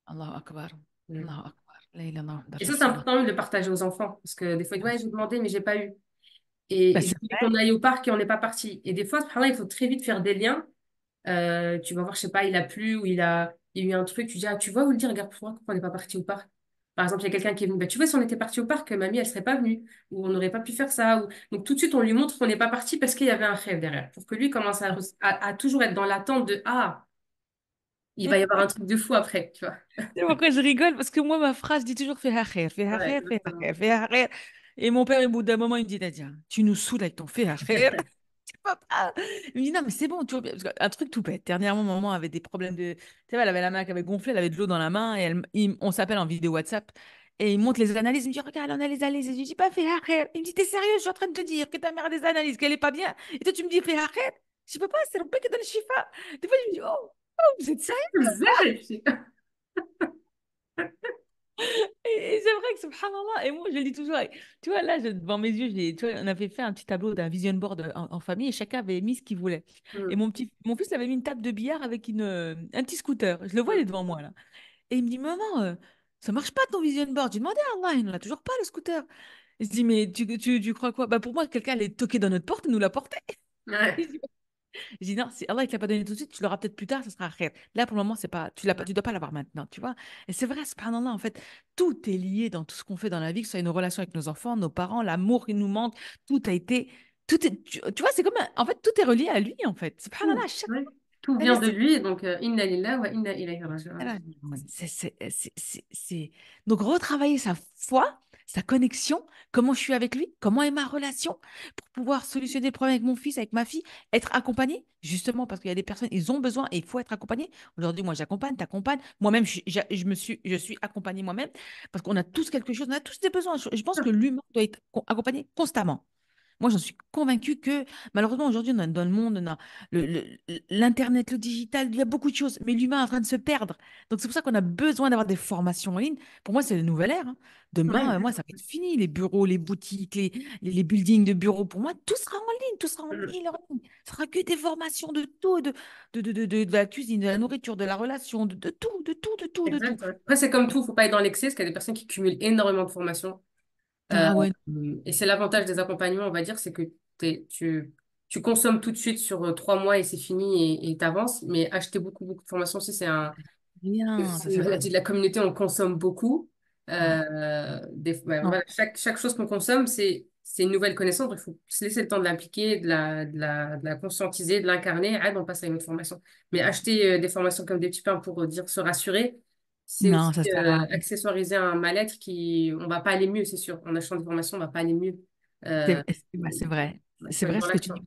Allahu Akbar. Mm. Allahu Akbar. La ilaha illallah, Et ça, c'est Rasulullah. important de le partager aux enfants. Parce que des fois, ils disent, ouais, j'ai demandé, mais j'ai pas eu. Bah, Et je c'est voulais qu'on vrai. aille au parc et on n'est pas parti. Et des fois, subhanallah, il faut très vite faire des liens. Tu vas voir, je sais pas, il a plu ou il y a eu un truc. Tu dis, ah, tu vois, ou le dire, regarde, pourquoi on n'est pas parti au parc? Par exemple, il y a quelqu'un qui est venu, bah, tu vois, si on était parti au parc, mamie, elle serait pas venue. Ou on n'aurait pas pu faire ça. Donc, tout de suite, on lui montre qu'on n'est pas parti parce qu'il y avait un rêve derrière. Pour que lui commence à toujours être dans l'attente de, ah, il va y avoir un truc de fou après, tu vois. Tu sais pourquoi je rigole? Parce que moi, ma phrase dit toujours fais khair, fais Ouais, khair, fais exactement. khair, fais khair. Et mon père, au bout d'un moment, il me dit Nadia, tu nous saoules avec ton fais khair. Papa. Il me dit non, mais c'est bon, tu vois. Parce qu'un truc tout bête. Dernièrement, maman avait des problèmes de. Tu sais, elle avait la main qui avait gonflé, elle avait de l'eau dans la main et on s'appelle en vidéo WhatsApp. Et il montre les analyses. Il me dit regarde, on a les analyses. Et je lui dis pas fais khair. Il me dit t'es sérieux? Je suis en train de te dire que ta mère a des analyses, qu'elle est pas bien. Et toi, tu me dis fais khair. Je peux pas, c'est le qui donne le chifa. Des fois, je me dis vous êtes sérieux? Vérifie. Et c'est vrai que subhanallah, et moi je le dis toujours, tu vois, là devant mes yeux, tu vois, on avait fait un petit tableau d'un vision board en famille et chacun avait mis ce qu'il voulait. Et Mm, mon fils avait mis une table de billard avec un petit scooter. Je le vois, il est mm. devant moi là. Et il me dit, maman, ça marche pas ton vision board. J'ai demandé à Allah, il ne l'a toujours pas le scooter. Et je dis, mais tu crois quoi? Bah pour moi, quelqu'un allait toquer dans notre porte et nous la porter. Ouais. Je dis non, si Allah ne te l'a pas donné tout de suite, tu l'auras peut-être plus tard, ça sera khair. Là, pour le moment, c'est pas, tu l'as pas, tu dois pas l'avoir maintenant, tu vois. Et c'est vrai, subhanallah, en fait, tout est lié dans tout ce qu'on fait dans la vie, que ce soit une relation avec nos enfants, nos parents, l'amour qui nous manque, tout a été, tu vois, c'est comme, en fait, tout est relié à lui, en fait. Subhanallah, à Tout, chaque ouais. Tout fois, vient de lui, donc inna lillahi wa inna ilayhi raji'un. donc retravailler sa foi, sa connexion, comment je suis avec lui, comment est ma relation pour pouvoir solutionner le problème avec mon fils, avec ma fille, être accompagné, justement parce qu'il y a des personnes, ils ont besoin et il faut être accompagné. Aujourd'hui, moi, j'accompagne, t'accompagnes. Moi-même, je suis accompagnée moi-même parce qu'on a tous quelque chose, on a tous des besoins. Je pense que l'humain doit être accompagné constamment. Moi, j'en suis convaincue que malheureusement, aujourd'hui, dans le monde, on a l'Internet, le digital, il y a beaucoup de choses, mais l'humain est en train de se perdre. Donc, c'est pour ça qu'on a besoin d'avoir des formations en ligne. Pour moi, c'est la nouvelle ère, hein. Ouais, Demain, moi, ça va être fini, les bureaux, les boutiques, les buildings de bureaux. Pour moi, tout sera en ligne, tout sera en e-learning. Ce sera que des formations de tout, de la cuisine, de la nourriture, de la relation, de tout, de tout, de tout, de tout. exact. Ouais. Après, c'est comme tout, faut pas être dans l'excès, parce qu'il y a des personnes qui cumulent énormément de formations. Euh, Ah ouais, et c'est l'avantage des accompagnements, on va dire, c'est que tu consommes tout de suite sur 3 mois et c'est fini et t'avances. Mais acheter beaucoup, beaucoup de formations aussi, rien, ça c'est une c'est vrai. maladie de la communauté, on consomme beaucoup. Ouais. Ouais, Non, voilà, chaque chose qu'on consomme, c'est une nouvelle connaissance. Il faut se laisser le temps de l'appliquer, de la conscientiser, de l'incarner. Ah, on passe à une autre formation. Mais acheter des formations comme des petits pains pour dire se rassurer, c'est aussi non, ça sert à rien. accessoiriser un mal-être qui, on va pas aller mieux, c'est sûr. En achetant des formations, on va pas aller mieux. Euh, C'est vrai. il C'est faut être vrai dans ce que tu dis. l'action.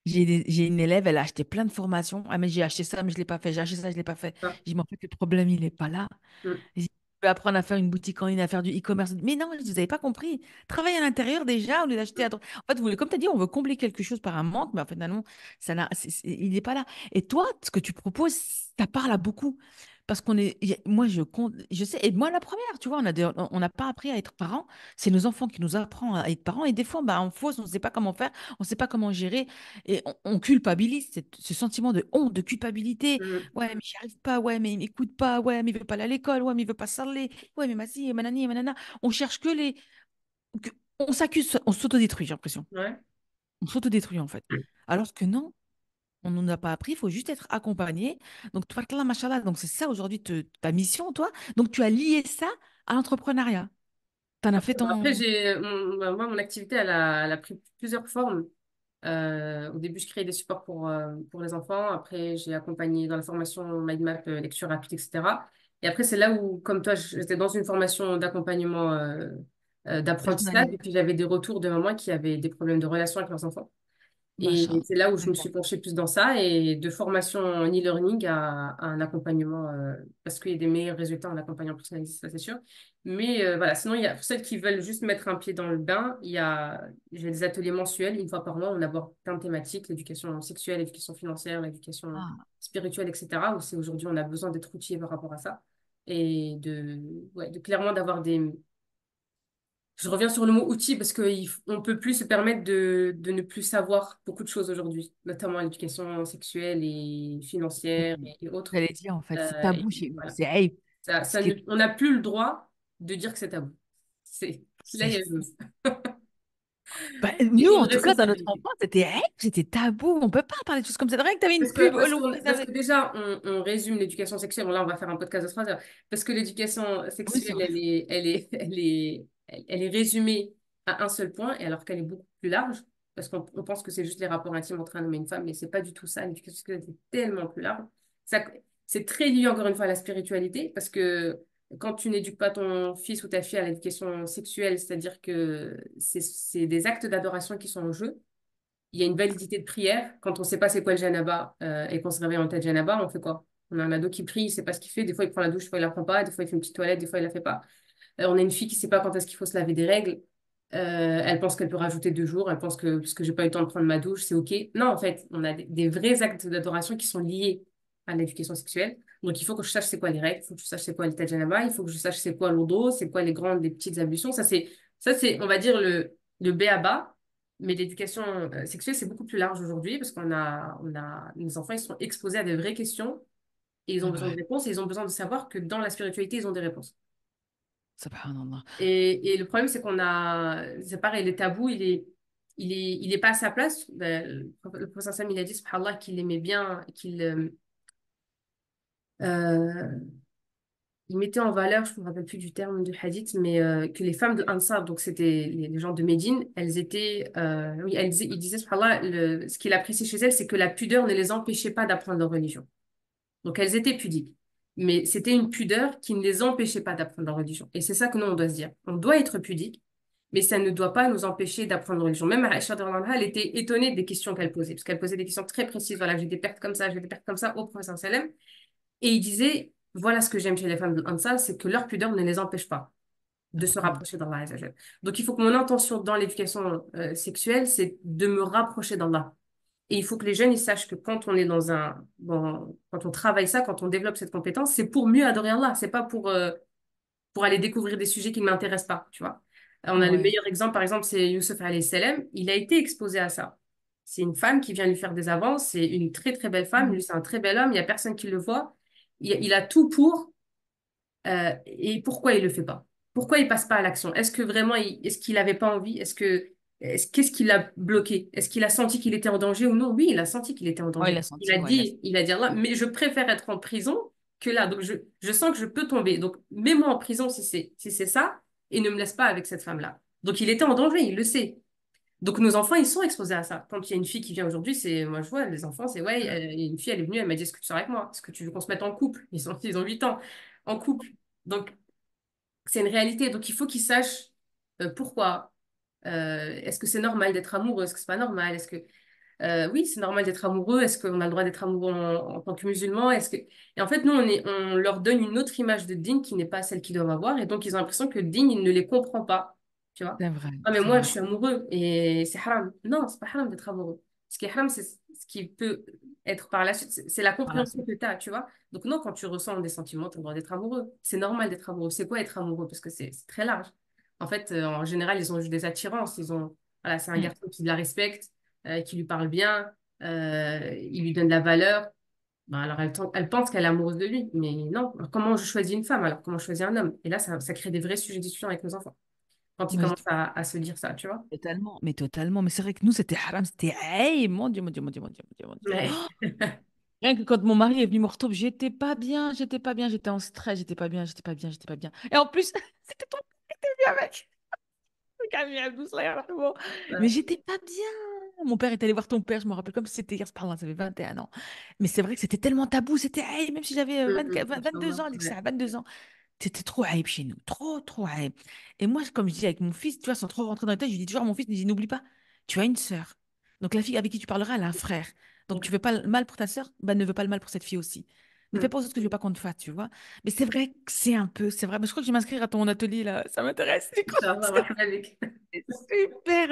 J'ai une élève, elle a acheté plein de formations. Ah, mais j'ai acheté ça, mais je ne l'ai pas fait. J'ai acheté ça, je ne l'ai pas fait. Ah, J'ai dit, mais en fait, le problème, il n'est pas là. mm, Je dis, tu peux apprendre à faire une boutique en ligne, à faire du e-commerce. Mais non, vous n'avez pas compris. Travaille à l'intérieur déjà, au lieu d'acheter à droite. En fait, comme tu as dit, on veut combler quelque chose par un manque, mais en fait, finalement, il n'est pas là. Et toi, ce que tu proposes, ça parle à beaucoup. Parce moi, je compte, je sais, et moi, la première, tu vois, on n'a pas appris à être parents. C'est nos enfants qui nous apprennent à être parents. Et des fois, bah, on fausse, on ne sait pas comment faire, on ne sait pas comment gérer. Et on culpabilise, ce sentiment de honte, de culpabilité. mm, Ouais, mais j'y arrive pas. Ouais, mais il m'écoute pas. Ouais, mais il veut pas aller à l'école. Ouais, mais il veut pas parler. Ouais, mais massi, et manani, et manana. On cherche que les. On s'accuse, on s'autodétruit, j'ai l'impression. ouais. On s'autodétruit, en fait. Alors que non, on ne nous a pas appris. Il faut juste être accompagné. Donc, toi, machallah. Donc, c'est ça aujourd'hui ta mission, toi. Donc, tu as lié ça à l'entrepreneuriat. Tu en as fait Après, ton. moi, mon activité, elle a pris plusieurs formes. Au début, je créais des supports pour les enfants. Après, j'ai accompagné dans la formation Mind Map, lecture rapide, etc. Et après, c'est là où, comme toi, j'étais dans une formation d'accompagnement, d'apprentissage. Personnalisé. Et puis, j'avais des retours de mamans qui avaient des problèmes de relation avec leurs enfants. Et Machallah. c'est là où je me suis penchée plus dans ça et de formation en e-learning à un accompagnement, parce qu'il y a des meilleurs résultats en accompagnant personnalisé, ça c'est sûr. Mais voilà, sinon, il y a pour celles qui veulent juste mettre un pied dans le bain, j'ai des ateliers mensuels, une fois par mois, on aborde plein de thématiques, l'éducation sexuelle, l'éducation financière, l'éducation Ah, spirituelle, etc. Où c'est aujourd'hui, on a besoin d'être outillé par rapport à ça et ouais, de clairement d'avoir des je reviens sur le mot outil parce qu'on ne peut plus se permettre de ne plus savoir beaucoup de choses aujourd'hui, notamment l'éducation sexuelle et financière oui. et autres. J'allais dire, en fait, c'est Et tabou chez nous. voilà. C'est, hey, ce qui est. On n'a plus le droit de dire que c'est tabou. Là, il y a Nous, une en tout cas, dans notre responsabilité. enfance, c'était tabou. On peut pas parler de choses comme ça. C'est vrai que tu avais une Parce que, pub au loin. parce que déjà, on résume l'éducation sexuelle. Bon, là, on va faire un podcast de 3 heures. Parce que l'éducation Oui, c'est sexuelle, vrai. elle est résumée à un seul point, et alors qu'elle est beaucoup plus large. Parce qu'on pense que c'est juste les rapports intimes entre un homme et une femme, mais c'est pas du tout ça. L'éducation sexuelle, c'est tellement plus large. Ça, c'est très lié, encore une fois, à la spiritualité. Parce que quand tu n'éduques pas ton fils ou ta fille à l'éducation sexuelle, c'est-à-dire que c'est des actes d'adoration qui sont en jeu, il y a une validité de prière. Quand on ne sait pas c'est quoi le janaba et qu'on se réveille en tête janaba, on fait quoi? On a un ado qui prie, il ne sait pas ce qu'il fait. Des fois, il prend la douche, des fois, il ne la prend pas. Des fois, il fait une petite toilette, des fois, il ne la fait pas. On a une fille qui ne sait pas quand est-ce qu'il faut se laver des règles. Elle pense qu'elle peut rajouter 2 jours. Elle pense que parce que j'ai pas eu le temps de prendre ma douche, c'est OK. Non, en fait, on a des vrais actes d'adoration qui sont liés à l'éducation sexuelle. Donc, il faut que je sache c'est quoi les règles, il faut que je sache c'est quoi l'état de janaba, il faut que je sache c'est quoi l'odo, c'est quoi les grandes, les petites ablutions. On va dire, le b à bas. Mais l'éducation sexuelle, c'est beaucoup plus large aujourd'hui parce les enfants, ils sont exposés à des vraies questions et ils ont C'est besoin de vrai. réponses et ils ont besoin de savoir que dans la spiritualité, ils ont des réponses. Subhanallah. Et le problème, c'est pareil, le tabou, il est pas à sa place. Le prophète Sam, il a dit, subhanallah, qu'il aimait bien, euh, il mettait en valeur, je ne me rappelle plus du terme du hadith, mais que les femmes de Ansar, donc c'était les gens de Médine, elles étaient, oui, il disait, subhanallah, ce qu'il appréciait chez elles, c'est que la pudeur ne les empêchait pas d'apprendre leur religion. Donc elles étaient pudiques. Mais c'était une pudeur qui ne les empêchait pas d'apprendre leur religion. Et c'est ça que nous, on doit se dire. On doit être pudique, mais ça ne doit pas nous empêcher d'apprendre la religion. Même Aïcha, radhiyallahu anha, elle était étonnée des questions qu'elle posait, parce qu'elle posait des questions très précises. Voilà, j'ai des pertes comme ça, j'ai des pertes comme ça au professeur sallam. Et il disait, voilà ce que j'aime chez les femmes de l'Ansar, c'est que leur pudeur ne les empêche pas de se Apprendre. rapprocher d'Allah. Azza wa Jal. Donc il faut que mon intention dans l'éducation sexuelle, c'est de me rapprocher d'Allah. Et il faut que les jeunes ils sachent que quand on est quand on travaille ça, quand on développe cette compétence, c'est pour mieux adorer Allah. C'est pas pour aller découvrir des sujets qui ne m'intéressent pas, tu vois. On a le Ouais. meilleur exemple, par exemple, c'est Youssef alayhi salam. Il a été exposé à ça. C'est une femme qui vient lui faire des avances. C'est une très, très belle femme. Mm. Lui, c'est un très bel homme. Il n'y a personne qui le voit. Il a tout pour. Et pourquoi il le fait pas? Pourquoi il passe pas à l'action? Est-ce que vraiment, est-ce qu'il n'avait pas envie? Qu'est-ce qui l'a bloqué? Est-ce qu'il a senti qu'il était en danger ou non? Oui, il a senti qu'il était en Ouais, il danger. a senti, ouais, il a senti. Il a dit là, mais je préfère être en prison que là. Donc, je sens que je peux tomber. Donc, mets-moi en prison si c'est ça et ne me laisse pas avec cette femme-là. Donc, il était en danger, il le sait. Donc, nos enfants, ils sont exposés à ça. Quand il y a une fille qui vient aujourd'hui, moi, je vois, les enfants, c'est, ouais, il y a une fille, elle est venue, elle m'a dit, est-ce que tu sors avec moi? Est-ce que tu veux qu'on se mette en couple? Ils ont 8 ans, en couple. Donc, c'est une réalité. Donc, il faut qu'ils sachent pourquoi. Est-ce que c'est normal d'être amoureux? Est-ce que c'est pas normal? Oui, c'est normal d'être amoureux. Est-ce qu'on a le droit d'être amoureux en tant que musulman? Et en fait, nous, on leur donne une autre image de digne qui n'est pas celle qu'ils doivent avoir. Et donc, ils ont l'impression que le digne, il ne les comprend pas. Tu vois? C'est vrai, Ah, mais c'est moi, je vrai. suis amoureux et c'est haram. Non, c'est pas haram d'être amoureux. Ce qui est haram, c'est ce qui peut être par la suite. C'est la Par la compréhension suite. que tu as, tu vois? Donc, non, quand tu ressens des sentiments, tu as le droit d'être amoureux. C'est normal d'être amoureux. C'est quoi être amoureux? Parce que c'est très large. En fait, en général, ils ont juste des attirances. Voilà, c'est un Mm. garçon qui la respecte, qui lui parle bien, il lui donne de la valeur. Ben, alors, elle pense qu'elle est amoureuse de lui. Mais non, alors, comment je choisis une femme? Alors, comment je choisis un homme? Et là, ça crée des vrais sujets de discussion avec nos enfants. Quand ils Ouais, commencent à se dire ça, tu vois? totalement, mais totalement. Mais c'est vrai que nous, c'était haram, c'était hey, mon Dieu, mon Dieu, mon Dieu, mon Dieu, mon Dieu, mon Dieu. Ouais. Rien que quand mon mari est venu me retrouver, j'étais pas bien, j'étais pas bien, j'étais en stress, j'étais pas bien, j'étais pas bien, j'étais pas bien. Et en plus, c'était ton qui était venu avec. Camille Abdou, Salah yarhamou. Mais Ouais. j'étais pas bien. Mon père est allé voir ton père, je me rappelle comme si c'était hier, pardon, ça fait 21 ans. Mais c'est vrai que c'était tellement tabou, c'était, hey, même si j'avais 22 ans, elle dit que ça Ouais. a 22 ans. C'était trop hype chez nous, trop, trop hype. Et moi, comme je dis avec mon fils, tu vois, sans trop rentrer dans les détails, je dis toujours à mon fils, je dis, n'oublie pas, tu as une sœur. Donc la fille avec qui tu parleras, elle a un frère. Donc tu veux pas le mal pour ta sœur, bah, ne veux pas le mal pour cette fille aussi. Ne fais Mm. pas aux autres ce que je veux pas qu'on te fasse, tu vois. Mais c'est vrai que c'est un peu, c'est vrai. Mais je crois que je vais m'inscrire à ton atelier, là. Ça m'intéresse. Du coup, Ça va, marcher avec. c'est super,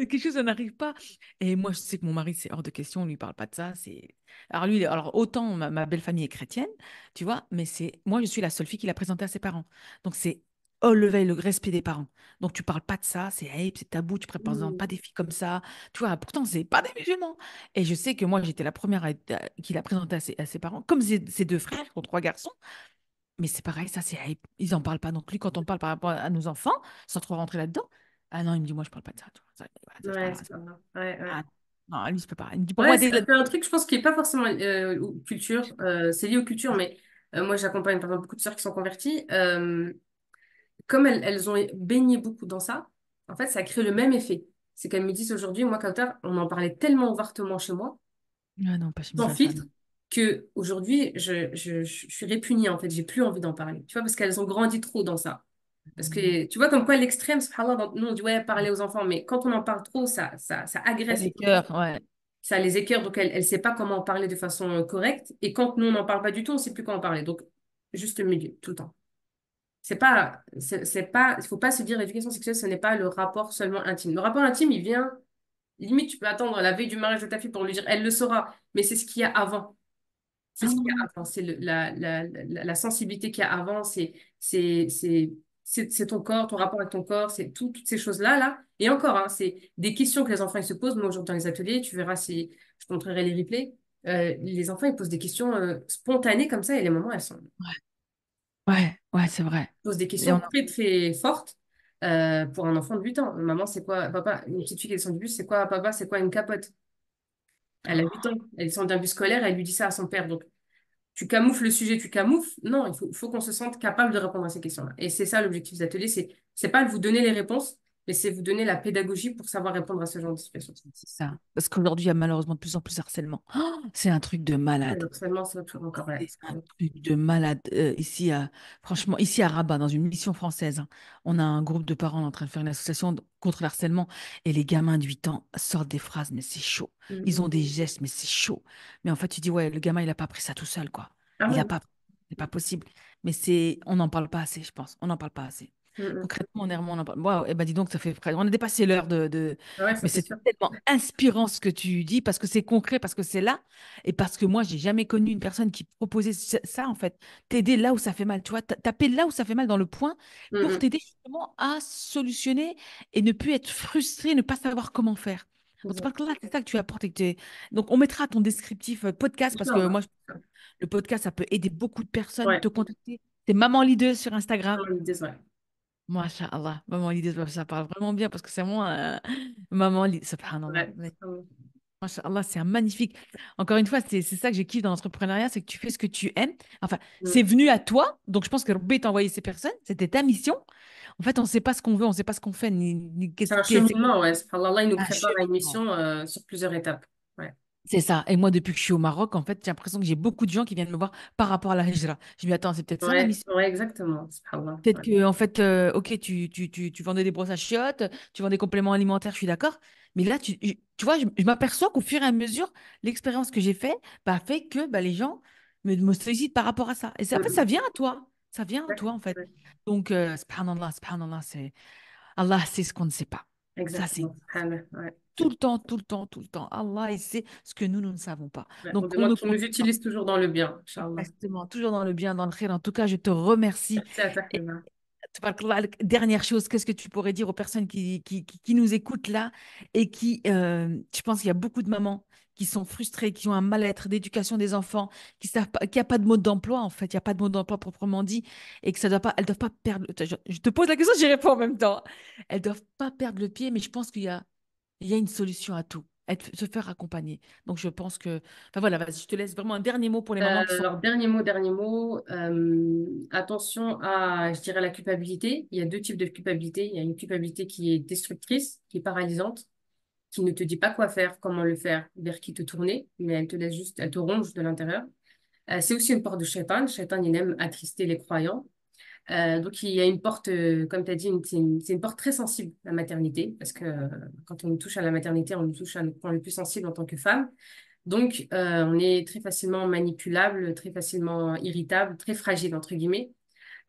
quelque chose, ça n'arrive pas. Et moi, je sais que mon mari, c'est hors de question, on lui parle pas de ça. Alors lui, alors autant ma belle famille est chrétienne, tu vois, mais moi, je suis la seule fille qui l'a présenté à ses parents. Donc c'est oh le veille, le respect des parents. Donc tu parles pas de ça, c'est hey, c'est tabou, tu présentes Mm. pas des filles comme ça. Tu vois, pourtant c'est pas des musulmans. Et je sais que moi, j'étais la première qui l'a présenté à ses parents, comme ses deux frères, qui ont trois garçons. Mais c'est pareil, ça, c'est hype. Ils en parlent pas non plus quand on parle par rapport à nos enfants, sans trop rentrer là-dedans. Ah non, il me dit, moi, je parle pas de ça. Tu vois. Voilà, ça, je Ouais, parle. c'est pas grave. Ouais, ouais. Ah, non, lui, je peux pas. Il me dit, pour Ouais, moi, c'est un truc, je pense, qui est pas forcément aux cultures. C'est lié aux cultures, mais moi, j'accompagne par exemple beaucoup de sœurs qui sont converties. Comme elles ont baigné beaucoup dans ça, en fait, ça crée le même effet. C'est qu'elles me disent aujourd'hui, moi, Kautar, on en parlait tellement ouvertement chez moi, Ah non, pas chez sans mes filtre, familles. que aujourd'hui, je suis répugnée, en fait. J'ai plus envie d'en parler. Tu vois, parce qu'elles ont grandi trop dans ça. Parce que tu vois, comme quoi l'extrême, subhanallah, nous on dit ouais, parler aux enfants, mais quand on en parle trop, ça agresse Les les enfants, cœurs, ouais. ça les écœure, donc elle ne sait pas comment en parler de façon correcte. Et quand nous on n'en parle pas du tout, on ne sait plus comment en parler. Donc, juste le milieu, tout le temps. C'est pas, il faut pas se dire l'éducation sexuelle, ce n'est pas le rapport seulement intime. Le rapport intime, il vient, limite, tu peux attendre la veille du mariage de ta fille pour lui dire, elle le saura, mais c'est ce qu'il y a avant. C'est ce qu'il y a Ah, avant, c'est la sensibilité qu'il y a avant, c'est, c'est, c'est ton corps, ton rapport avec ton corps, c'est toutes ces choses-là, là. Et encore, hein, c'est des questions que les enfants ils se posent. Moi, aujourd'hui, dans les ateliers, tu verras si je te montrerai les replays. Les enfants, ils posent des questions spontanées comme ça, et les mamans, ouais, ouais, c'est vrai. posent des Et questions très, très fortes pour un enfant de 8 ans. Maman, c'est quoi, papa, une petite fille qui descend du bus, c'est quoi, papa, c'est quoi une capote? Elle a 8 ans, elle descend d'un bus scolaire, elle lui dit ça à son père. Donc, tu camoufles le sujet, tu camoufles. Non, faut qu'on se sente capable de répondre à ces questions-là. Et c'est ça l'objectif des ateliers, c'est pas de vous donner les réponses, mais c'est vous donner la pédagogie pour savoir répondre à ce genre de situation. C'est ça. Parce qu'aujourd'hui, il y a malheureusement de plus en plus de harcèlement. Oh, c'est un truc de Ouais, malade. donc seulement, c'est autre chose encore. Ouais. C'est un truc de malade. Ici, franchement, ici à Rabat, dans une mission française, hein, on a un groupe de parents en train de faire une association contre le harcèlement et les gamins de 8 ans sortent des phrases, mais c'est chaud. Ils ont Mm. des gestes, mais c'est chaud. Mais en fait, tu dis, ouais, le gamin, il n'a pas pris ça tout seul, quoi. Ah Il a ouais. pas, c'est pas possible. Mais c'est, on n'en parle pas assez, je pense. On n'en parle pas assez. Mm. Concrètement, on en parle. Waouh, eh ben dis donc, ça fait on a dépassé l'heure Ah ouais, ça Mais c'est c'est sûr. tellement inspirant ce que tu dis parce que c'est concret, parce que c'est là et parce que moi, j'ai jamais connu une personne qui proposait ça, en fait. T'aider là où ça fait mal, tu vois, taper là où ça fait mal dans le point pour Mm. t'aider justement à solutionner et ne plus être frustré, ne pas savoir comment faire. Donc, c'est Mm. pas que là, c'est ça que tu apportes. Donc, on mettra ton descriptif podcast parce que Inch'Allah. moi, le podcast, ça peut aider beaucoup de personnes. Ouais. Te contacter. C'est Maman Leader sur Instagram. Vraiment l'idée, ouais. Masha'Allah, maman Lydie, ça parle vraiment bien parce que c'est moi, maman Lydie, subhanallah. Ouais. Mais Masha'Allah, c'est un magnifique. Encore une fois, c'est ça que j'ai kiffé dans l'entrepreneuriat, c'est que tu fais ce que tu aimes. Enfin, c'est Mm. venu à toi, donc je pense que Rabbi t'a envoyé ces personnes, c'était ta mission. En fait, on ne sait pas ce qu'on veut, on ne sait pas ce qu'on fait, ni C'est un c'est cheminement, ouais. Subhanallah, il nous un prépare à une cheminement. mission sur plusieurs étapes. Ouais. C'est ça. Et moi, depuis que je suis au Maroc, en fait, j'ai l'impression que j'ai beaucoup de gens qui viennent me voir par rapport à la hijra. Je me dis, attends, c'est peut-être ça la Ouais, mission. ouais, exactement. Subhanallah. Peut-être Ouais. que, en fait, ok, tu vendais des brosses à chiottes, tu vendais des compléments alimentaires, je suis d'accord. Mais là, tu vois, je m'aperçois qu'au fur et à mesure, l'expérience que j'ai fait bah, fait que bah, les gens me sollicitent par rapport à ça. Et en fait, ça Mm. vient à toi. Ça vient à Ouais. toi, en fait. Ouais. Donc, subhanallah, subhanallah, c'est Allah sait ce qu'on ne sait pas. Ça, c'est Exactement. Subhanallah. Ouais. tout le temps, tout le temps, tout le temps. Allah, il sait ce que nous ne savons pas. Ouais. On Donc, on ne demande qu'il compte nous pas. utilise toujours dans le bien, Inch'Allah. Exactement, toujours dans le bien, dans le khir. En tout cas, je te remercie. Merci à toi, Hilma. Tabarakallah, dernière chose, qu'est-ce que tu pourrais dire aux personnes qui nous écoutent là et qui, je pense qu'il y a beaucoup de mamans qui sont frustrées, qui ont un mal-être d'éducation des enfants, qui savent pas, qu'il n'y a pas de mode d'emploi en fait, il n'y a pas de mode d'emploi proprement dit et que ça doit pas, elles doivent pas perdre. Je te pose la question, j'y réponds en même temps. Elles doivent pas perdre le pied, mais je pense qu'il y a une solution à tout, se faire accompagner. Donc je pense que, enfin voilà, vas-y, je te laisse vraiment un dernier mot pour les mamans qui sont. Alors, dernier mot, attention à, je dirais, la culpabilité. Il y a deux types de culpabilité. Il y a une culpabilité qui est destructrice, qui est paralysante, qui ne te dit pas quoi faire, comment le faire, vers qui te tourner, mais elle te laisse juste, elle te ronge de l'intérieur. C'est aussi une porte de shaitan. Shaitan, il aime attrister les croyants. Donc, il y a une porte, comme tu as dit, c'est une porte très sensible, la maternité, parce que quand on nous touche à la maternité, on nous touche à notre point le plus sensible en tant que femme. Donc, on est très facilement manipulable, très facilement irritable, très fragile, entre guillemets.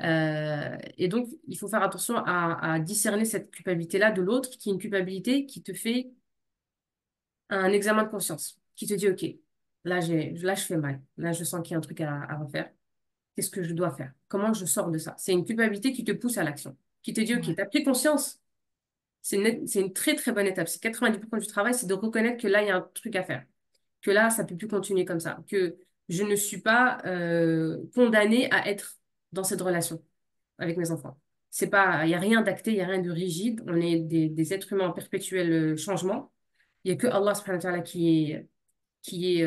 Et donc, il faut faire attention à discerner cette culpabilité-là de l'autre, qui est une culpabilité qui te fait un examen de conscience, qui te dit, OK, là, je fais mal. Là, je sens qu'il y a un truc à refaire. Qu'est-ce que je dois faire? Comment je sors de ça? C'est une culpabilité qui te pousse à l'action, qui te dit, OK, Ouais, tu as pris conscience. C'est une très, très bonne étape. C'est 90% du travail, c'est de reconnaître que là, il y a un truc à faire, que là, ça peut plus continuer comme ça, que je ne suis pas condamnée à être dans cette relation avec mes enfants. C'est pas, il y a rien d'acté, il y a rien de rigide. On est des êtres humains en perpétuel changement. Il y a que Allah subhanahu wa ta'ala qui est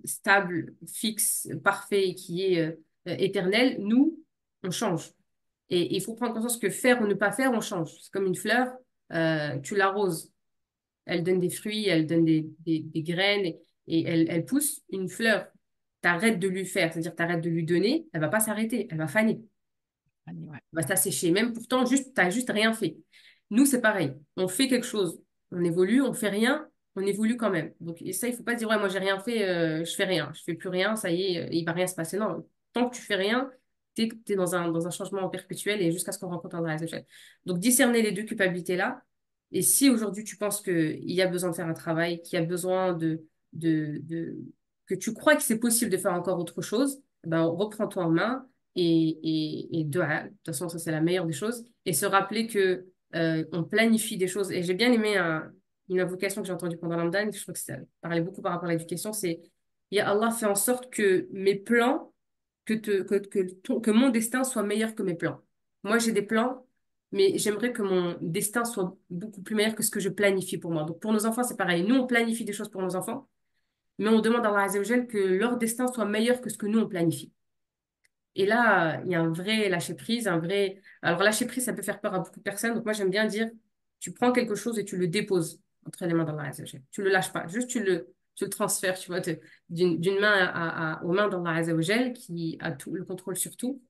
stable, fixe, parfait, qui est éternel. Nous, on change. Et il faut prendre conscience que faire ou ne pas faire, on change. C'est comme une fleur, tu l'arroses, elle donne des fruits, elle donne des graines et elle pousse une fleur. T'arrêtes de lui faire, c'est-à-dire t'arrêtes de lui donner, elle va pas s'arrêter, elle va faner, Fanny, ouais, elle va s'assécher. Même pourtant, t'as juste rien fait. Nous, c'est pareil. On fait quelque chose, on évolue, on fait rien, on évolue quand même. Donc, et ça, il faut pas se dire, ouais, moi, j'ai rien fait, je fais rien, je fais plus rien, ça y est, il va rien se passer. Non, tant que tu fais rien, t'es dans un changement perpétuel et jusqu'à ce qu'on rencontre un vrai échelle. Donc, discerner les deux culpabilités-là. Et si aujourd'hui, tu penses qu'il y a besoin de faire un travail, qu'il y a besoin de, que tu crois que c'est possible de faire encore autre chose, ben, reprends-toi en main et dua. De toute façon, ça, c'est la meilleure des choses. Et se rappeler que on planifie des choses. Et j'ai bien aimé une invocation que j'ai entendue pendant Ramadan, je crois que ça parlait beaucoup par rapport à l'éducation, c'est Ya Allah, fait en sorte que mes plans, que mon destin soit meilleur que mes plans. Moi, j'ai des plans, mais j'aimerais que mon destin soit beaucoup plus meilleur que ce que je planifie pour moi. Donc, pour nos enfants, c'est pareil. Nous, on planifie des choses pour nos enfants, mais on demande à Allah Azza wa Jal que leur destin soit meilleur que ce que nous, on planifie. Et là, il y a un vrai lâcher prise, un vrai. Alors, lâcher prise, ça peut faire peur à beaucoup de personnes. Donc, moi, j'aime bien dire, tu prends quelque chose et tu le déposes entre les mains d'Allah Azza wa Jal. Tu le lâches pas, juste tu le transfères, tu vois, d'une main aux mains d'Allah Azza wa Jal qui a tout, le contrôle sur tout.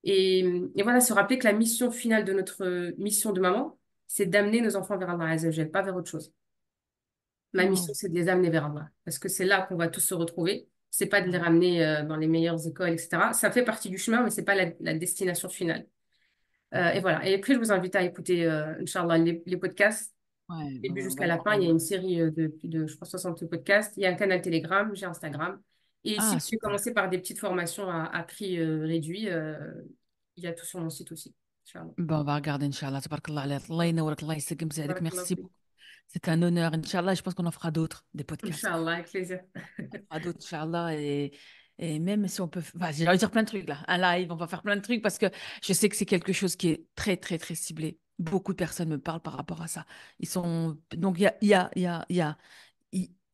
Et, et voilà, se rappeler que la mission finale de notre mission de maman, c'est d'amener nos enfants vers Allah Azza wa Jal, pas vers autre chose. Ma mission, Wow. c'est de les amener vers Allah. Parce que c'est là qu'on va tous se retrouver. C'est pas de les Ouais. ramener dans les meilleures écoles, etc. Ça fait partie du chemin, mais c'est pas la destination finale. Et voilà. Et après, je vous invite à écouter, Inch'Allah, les podcasts, Ouais, du début on jusqu'à va le la fin. Il y a prendre. une série de plus de, je pense, 60 podcasts. Il y a un canal Telegram, j'ai Instagram. Et si Ah, vous voulez super. commencer par des petites formations à prix réduit, il y a tout sur mon site aussi. Inch'Allah. Bon, on va regarder, Inch'Allah. Tabarakallah alayk. Allah ينورك, Allah يسلمك زادك. Barakallahu Merci fik. beaucoup. C'est un honneur, Inch'Allah. Je pense qu'on en fera d'autres, des podcasts. Inch'Allah, avec plaisir. On fera d'autres, Inch'Allah. Et même si on peut. Enfin, j'ai envie de dire plein de trucs là. Un live, on va faire plein de trucs parce que je sais que c'est quelque chose qui est très, très, très ciblé. Beaucoup de personnes me parlent par rapport à ça. Ils sont. Donc, il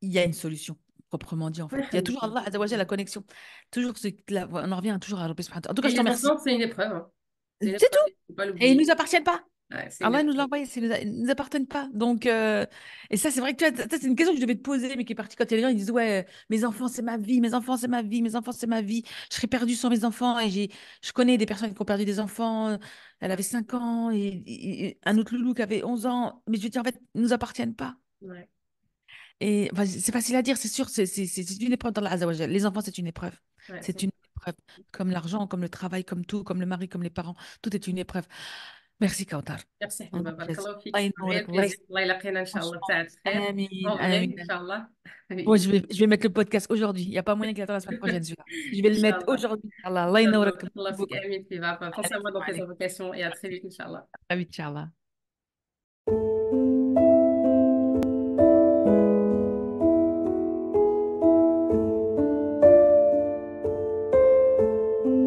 y a une solution, proprement dit, en fait. Ouais, Il y a toujours alhamdoulilah. Allah, Azza wa Jalla, la connexion. Toujours, on en revient toujours à Allah subhanahu wa ta'ala. En tout cas, Et je te les remercie. enfants, c'est une épreuve, hein. C'est une C'est épreuve, tout. il faut pas Et ils l'oublier. nous appartiennent pas. Ouais, c'est une Allah il nous l'a épreuve. envoyé, ils nous appartiennent pas. Donc, et ça, c'est vrai que tu vois, ça, c'est une question que je devais te poser, mais qui est partie quand il y a des gens, ils disent, ouais, mes enfants, c'est ma vie, mes enfants, c'est ma vie, mes enfants, c'est ma vie. Je serais perdue sans mes enfants. Je connais des personnes qui ont perdu des enfants. Elle avait 5 ans et un autre loulou qui avait 11 ans. Mais je veux dire, en fait, ils nous appartiennent pas. Ouais, Et enfin, c'est facile à dire, c'est sûr, c'est une épreuve dans la. Les enfants, c'est une épreuve. ouais, C'est une épreuve. Comme l'argent, comme le travail, comme tout, comme le mari, comme les parents. Tout est une épreuve. Merci, Kautar. merci. الله بارك يجازيك. الله فيك. الله Un réel ينورك. الله plaisir. يسلمك. الله يلاقينا إن شاء الله Franchement. بساعة خير. Amin, En vrai, amin. Inch'Allah. Bon, Oui. je vais mettre le podcast aujourd'hui. Il n'y a pas moyen qu'il attende la semaine prochaine, celui-là. Je vais le mettre Inch'Allah. aujourd'hui. Allah, Allah Inch'Allah. ينورك. بارك Merci الله فيك. beaucoup. آمين. Pense Allez, à moi dans salam tes alaikum. invocations et à très vite, Inch'Allah. À vite, Inch'Allah.